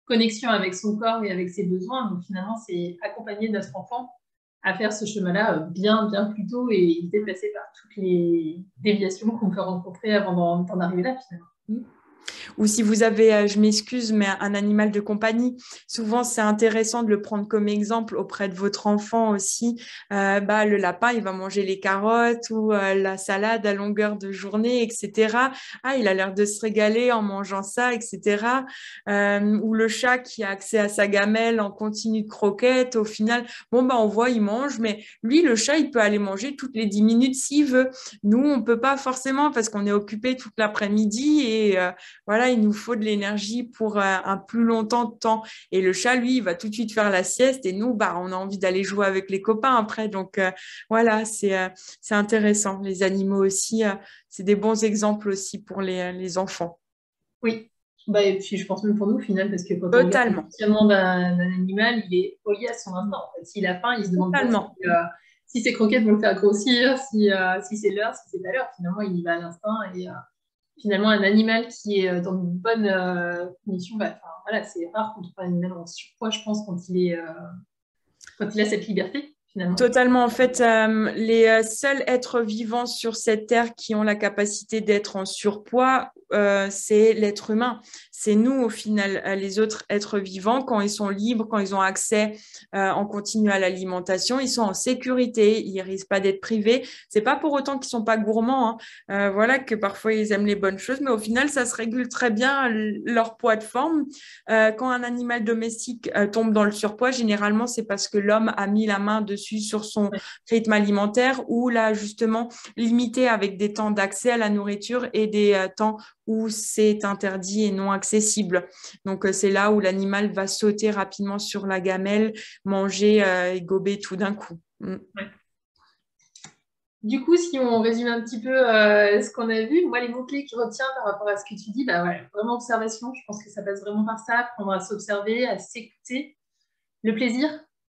connexion avec son corps et avec ses besoins. Donc, finalement, c'est accompagner notre enfant à faire ce chemin-là bien plus tôt et éviter de passer par toutes les déviations qu'on peut rencontrer avant d'en arriver là, finalement. Ou si vous avez, je m'excuse, mais un animal de compagnie, souvent c'est intéressant de le prendre comme exemple auprès de votre enfant aussi. Bah, le lapin, il va manger les carottes ou la salade à longueur de journée, etc. Ah, il a l'air de se régaler en mangeant ça, etc. Ou le chat qui a accès à sa gamelle en continu de croquettes, au final, bon, bah, on voit, il mange, mais lui, le chat, il peut aller manger toutes les 10 minutes s'il veut. Nous, on peut pas forcément parce qu'on est occupé toute l'après-midi et voilà, il nous faut de l'énergie pour un plus longtemps de temps. Et le chat, lui, il va tout de suite faire la sieste et nous, bah, on a envie d'aller jouer avec les copains après. Donc, voilà, c'est intéressant. Les animaux aussi, c'est des bons exemples aussi pour les enfants. Oui. Bah, et puis je pense même pour nous au final, parce que quand on regarde le Totalement, fonctionnement d'un animal, il est relié à son instinct. En fait. S'il a faim, il se demande pas totalement. si ses croquettes vont le faire grossir, si c'est l'heure, si c'est pas l'heure. Finalement, il y va à l'instinct. Et finalement, un animal qui est dans une bonne condition, bah, enfin, voilà, c'est rare qu'on trouve un animal en surpoids, je pense, quand il a cette liberté, finalement. Totalement. En fait, les seuls êtres vivants sur cette terre qui ont la capacité d'être en surpoids, c'est l'être humain. C'est nous, au final, les autres êtres vivants, quand ils sont libres, quand ils ont accès en continu à l'alimentation, ils sont en sécurité, ils risquent pas d'être privés. C'est pas pour autant qu'ils sont pas gourmands, hein. Voilà que parfois ils aiment les bonnes choses, mais au final, ça se régule très bien leur poids de forme. Quand un animal domestique tombe dans le surpoids, généralement, c'est parce que l'homme a mis la main dessus sur son Ouais. rythme alimentaire ou l'a justement limité avec des temps d'accès à la nourriture et des temps où c'est interdit et non accessible. Donc, c'est là où l'animal va sauter rapidement sur la gamelle, manger et gober tout d'un coup. Ouais. Du coup, si on résume un petit peu ce qu'on a vu, moi, les mots-clés que je retiens par rapport à ce que tu dis, bah, ouais, vraiment observation, je pense que ça passe vraiment par ça, apprendre à s'observer, à s'écouter. Le plaisir,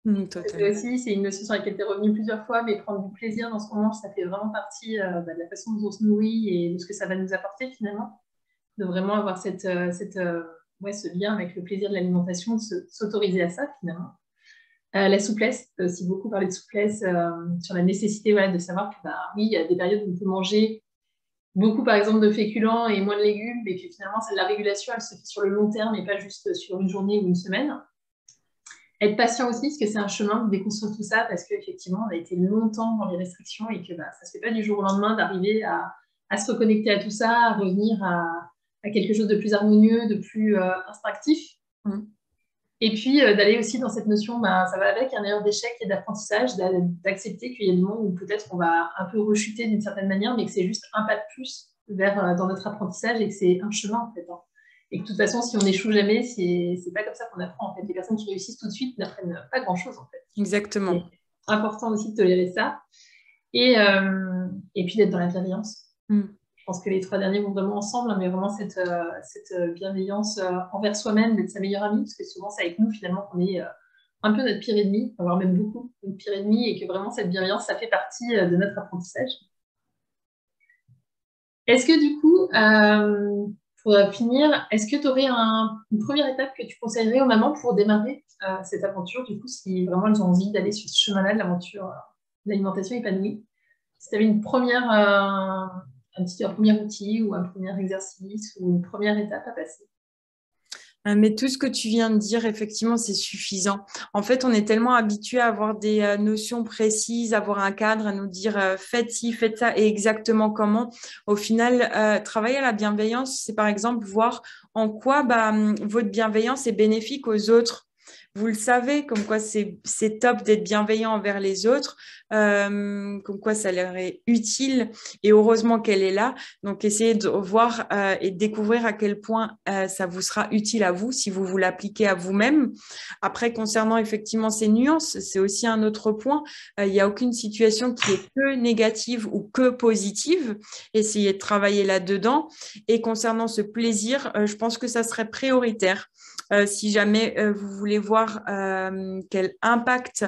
c'est Totalement. aussi, c'est une notion sur laquelle tu es revenu plusieurs fois, mais prendre du plaisir dans ce qu'on mange, ça fait vraiment partie bah, de la façon dont on se nourrit et de ce que ça va nous apporter finalement. De vraiment avoir ouais, ce lien avec le plaisir de l'alimentation, de s'autoriser à ça finalement. La souplesse, aussi beaucoup parler de souplesse, sur la nécessité voilà, de savoir que bah, oui, il y a des périodes où on peut manger beaucoup par exemple de féculents et moins de légumes, mais que finalement la régulation elle se fait sur le long terme et pas juste sur une journée ou une semaine. Être patient aussi, parce que c'est un chemin de déconstruire tout ça, parce qu'effectivement, on a été longtemps dans les restrictions et que bah, ça ne se fait pas du jour au lendemain d'arriver à se reconnecter à tout ça, à revenir à quelque chose de plus harmonieux, de plus instinctif. Mm. Et puis d'aller aussi dans cette notion, bah, ça va avec un erreur d'échec et d'apprentissage, d'accepter qu'il y a des moments où peut-être on va un peu rechuter d'une certaine manière, mais que c'est juste un pas de plus vers dans notre apprentissage et que c'est un chemin en fait. Hein. Et que de toute façon, si on n'échoue jamais, c'est pas comme ça qu'on apprend. En fait, les personnes qui réussissent tout de suite n'apprennent pas grand-chose en fait. Exactement. C'est important aussi de tolérer ça et puis d'être dans la bienveillance. Mm. Je pense que les trois derniers vont vraiment ensemble, hein, mais vraiment cette bienveillance envers soi-même, d'être sa meilleure amie, parce que souvent c'est avec nous finalement qu'on est un peu notre pire ennemi, voire même beaucoup notre pire ennemi, et que vraiment cette bienveillance, ça fait partie de notre apprentissage. Est-ce que du coup, pour finir, est-ce que tu aurais une première étape que tu conseillerais aux mamans pour démarrer cette aventure, du coup, si vraiment elles ont envie d'aller sur ce chemin-là de l'aventure de l'alimentation épanouie? Si tu avais un premier outil ou un premier exercice ou une première étape à passer. Mais tout ce que tu viens de dire, effectivement, c'est suffisant. En fait, on est tellement habitué à avoir des notions précises, à avoir un cadre, à nous dire faites ci, faites ça et exactement comment. Au final, travailler à la bienveillance, c'est par exemple voir en quoi votre bienveillance est bénéfique aux autres. Vous le savez, comme quoi c'est top d'être bienveillant envers les autres, comme quoi ça leur est utile et heureusement qu'elle est là. Donc, essayez de voir et de découvrir à quel point ça vous sera utile à vous si vous vous l'appliquez à vous-même. Après, concernant effectivement ces nuances, c'est aussi un autre point. Il n'y a aucune situation qui est que négative ou que positive. Essayez de travailler là-dedans. Et concernant ce plaisir, je pense que ça serait prioritaire. Si jamais vous voulez voir quel impact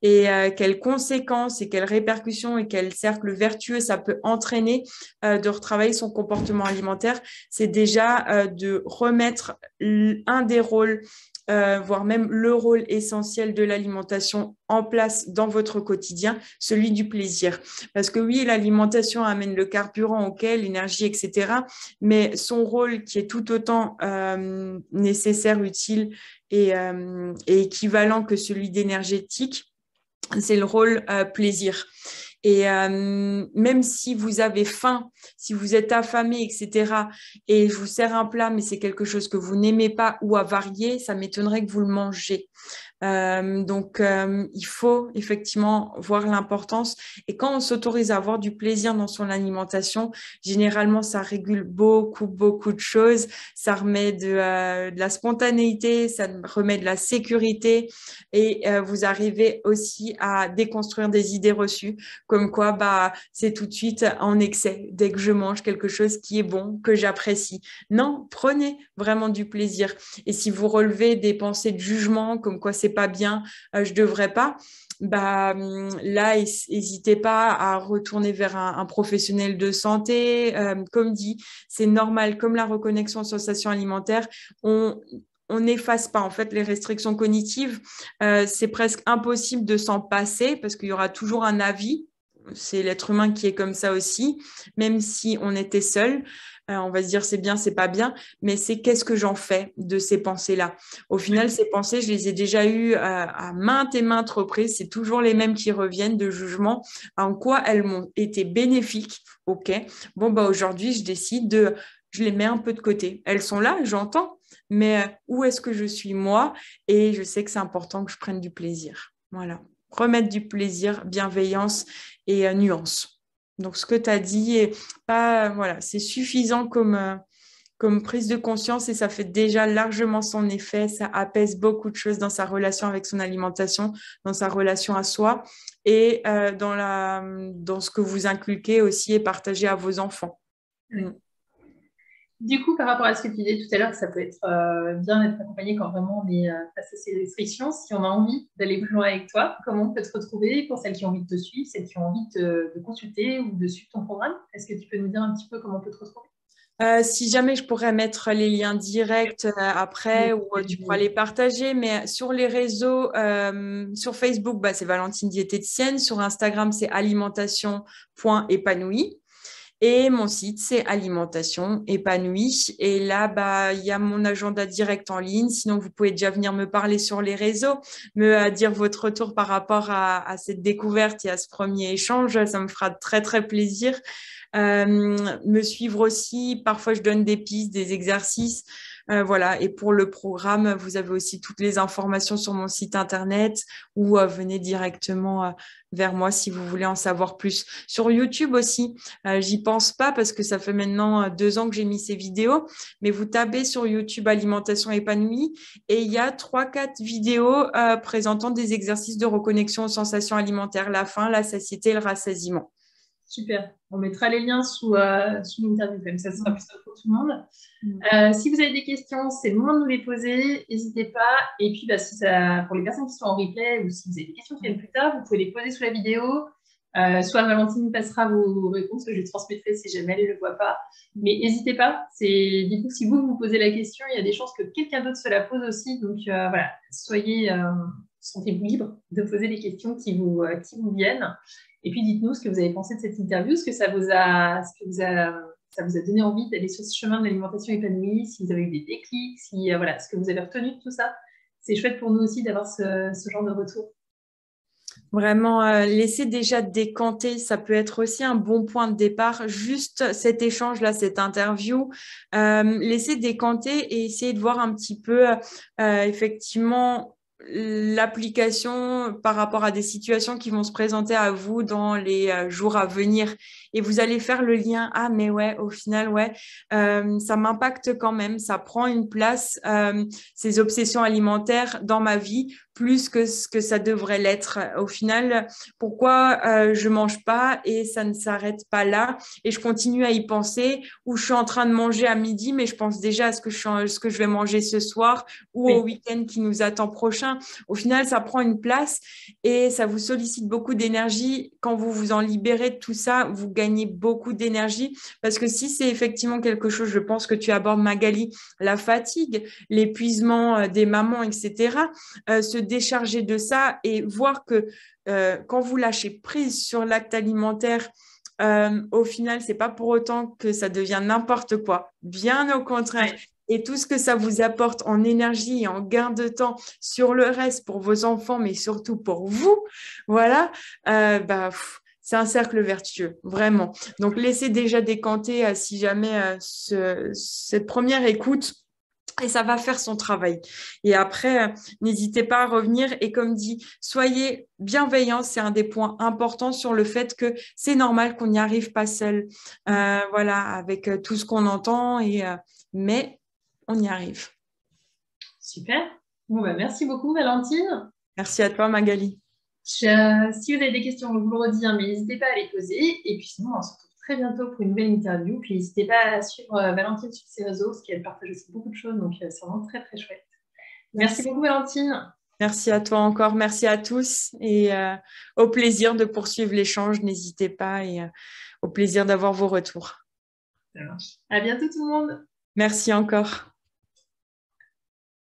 et quelles conséquences et quelles répercussions et quel cercle vertueux ça peut entraîner de retravailler son comportement alimentaire, c'est déjà de remettre un des rôles, voire même le rôle essentiel de l'alimentation en place dans votre quotidien, celui du plaisir. Parce que oui, l'alimentation amène le carburant, ok, l'énergie, etc. Mais son rôle qui est tout autant nécessaire, utile et équivalent que celui d'énergétique, c'est le rôle plaisir. Et même si vous avez faim, si vous êtes affamé, etc., et je vous sers un plat, mais c'est quelque chose que vous n'aimez pas ou à varier, ça m'étonnerait que vous le mangez. Donc, il faut effectivement voir l'importance. Et quand on s'autorise à avoir du plaisir dans son alimentation, généralement, ça régule beaucoup, beaucoup de choses. Ça remet de la spontanéité, ça remet de la sécurité et vous arrivez aussi à déconstruire des idées reçues, comme quoi c'est tout de suite en excès dès que je mange quelque chose qui est bon, que j'apprécie. Non, prenez vraiment du plaisir. Et si vous relevez des pensées de jugement, comme quoi c'est pas bien, je devrais pas, là, n'hésitez pas à retourner vers un professionnel de santé. Comme dit, c'est normal, comme la reconnexion aux sensations alimentaires, on n'efface pas en fait les restrictions cognitives. C'est presque impossible de s'en passer parce qu'il y aura toujours un avis. C'est l'être humain qui est comme ça aussi, même si on était seul. On va se dire c'est bien, c'est pas bien, mais c'est qu'est-ce que j'en fais de ces pensées-là. Au final, ces pensées, je les ai déjà eues à maintes et maintes reprises. C'est toujours les mêmes qui reviennent de jugement. En quoi elles m'ont été bénéfiques. Ok. Bon, aujourd'hui, je les mets un peu de côté. Elles sont là, j'entends, mais où est-ce que je suis moi? Et je sais que c'est important que je prenne du plaisir. Voilà. Remettre du plaisir, bienveillance et nuance. Donc, ce que tu as dit est pas, voilà, c'est suffisant comme prise de conscience et ça fait déjà largement son effet. Ça apaise beaucoup de choses dans sa relation avec son alimentation, dans sa relation à soi et dans ce que vous inculquez aussi et partagez à vos enfants. Oui. Du coup, par rapport à ce que tu disais tout à l'heure, ça peut être bien d'être accompagné quand vraiment on est face à ces restrictions. Si on a envie d'aller plus loin avec toi, comment on peut te retrouver pour celles qui ont envie de te suivre, celles qui ont envie de consulter ou de suivre ton programme? Est-ce que tu peux nous dire un petit peu comment on peut te retrouver? Si jamais je pourrais mettre les liens directs après ou tu pourras les partager, mais sur les réseaux, sur Facebook, c'est Valentine diététicienne, sur Instagram, c'est alimentation.épanouie. Et mon site, c'est Alimentation Épanouie. Et là, il y a mon agenda direct en ligne. Sinon, vous pouvez déjà venir me parler sur les réseaux, me dire votre retour par rapport à cette découverte et à ce premier échange. Ça me fera très, très plaisir. Me suivre aussi. Parfois, je donne des pistes, des exercices. Voilà. Et pour le programme, vous avez aussi toutes les informations sur mon site internet ou venez directement vers moi si vous voulez en savoir plus. Sur YouTube aussi, j'y pense pas parce que ça fait maintenant 2 ans que j'ai mis ces vidéos, mais vous tapez sur YouTube Alimentation épanouie et il y a 3-4 vidéos présentant des exercices de reconnexion aux sensations alimentaires, la faim, la satiété et le rassasiement. Super. On mettra les liens sous l'interview, comme ça sera plus simple pour tout le monde. Si vous avez des questions, c'est le moment de nous les poser. N'hésitez pas. Et puis, pour les personnes qui sont en replay ou si vous avez des questions qui viennent plus tard, vous pouvez les poser sous la vidéo. Soit Valentine passera vos réponses, que je transmettrai si jamais elle ne le voit pas. Mais n'hésitez pas. Du coup, si vous vous posez la question, il y a des chances que quelqu'un d'autre se la pose aussi. Donc, voilà, sentez-vous libre de poser les questions qui vous viennent. Et puis, dites-nous ce que vous avez pensé de cette interview, ce que ça vous a ça vous a donné envie d'aller sur ce chemin de l'alimentation épanouie, si vous avez eu des déclics, si voilà, ce que vous avez retenu de tout ça. C'est chouette pour nous aussi d'avoir ce genre de retour. Vraiment, laisser déjà décanter, ça peut être aussi un bon point de départ. Juste cet échange-là, cette interview, laisser décanter et essayer de voir un petit peu, effectivement, l'application par rapport à des situations qui vont se présenter à vous dans les jours à venir. Et vous allez faire le lien, ah mais ouais, au final, ouais, ça m'impacte quand même, ça prend une place, ces obsessions alimentaires dans ma vie, plus que ce que ça devrait l'être. Au final, pourquoi je mange pas et ça ne s'arrête pas là et je continue à y penser, ou je suis en train de manger à midi, mais je pense déjà à ce que je vais manger ce soir ou au week-end qui nous attend prochain. Au final, ça prend une place et ça vous sollicite beaucoup d'énergie. Quand vous vous en libérez de tout ça, vous gagnez beaucoup d'énergie, parce que si c'est effectivement quelque chose, je pense que tu abordes, Magali, la fatigue, l'épuisement des mamans, etc., se décharger de ça et voir que quand vous lâchez prise sur l'acte alimentaire, au final, c'est pas pour autant que ça devient n'importe quoi. Bien au contraire. Ouais. Et tout ce que ça vous apporte en énergie et en gain de temps sur le reste pour vos enfants, mais surtout pour vous, voilà, c'est un cercle vertueux, vraiment. Donc, laissez déjà décanter si jamais cette première écoute, et ça va faire son travail. Et après, n'hésitez pas à revenir. Et comme dit, soyez bienveillants. C'est un des points importants sur le fait que c'est normal qu'on n'y arrive pas seul. Voilà, avec tout ce qu'on entend. Mais on y arrive. Super. Bon, bah, merci beaucoup, Valentine. Merci à toi, Magali. Si vous avez des questions, je vous le redis, hein, mais n'hésitez pas à les poser. Et puis sinon, on se retrouve très bientôt pour une nouvelle interview. Puis n'hésitez pas à suivre Valentine sur ses réseaux, parce qu'elle partage aussi beaucoup de choses. Donc, c'est vraiment très, très chouette. Merci beaucoup, Valentine. Merci à toi encore. Merci à tous. Et au plaisir de poursuivre l'échange. N'hésitez pas et au plaisir d'avoir vos retours. Ça marche. À bientôt, tout le monde. Merci encore.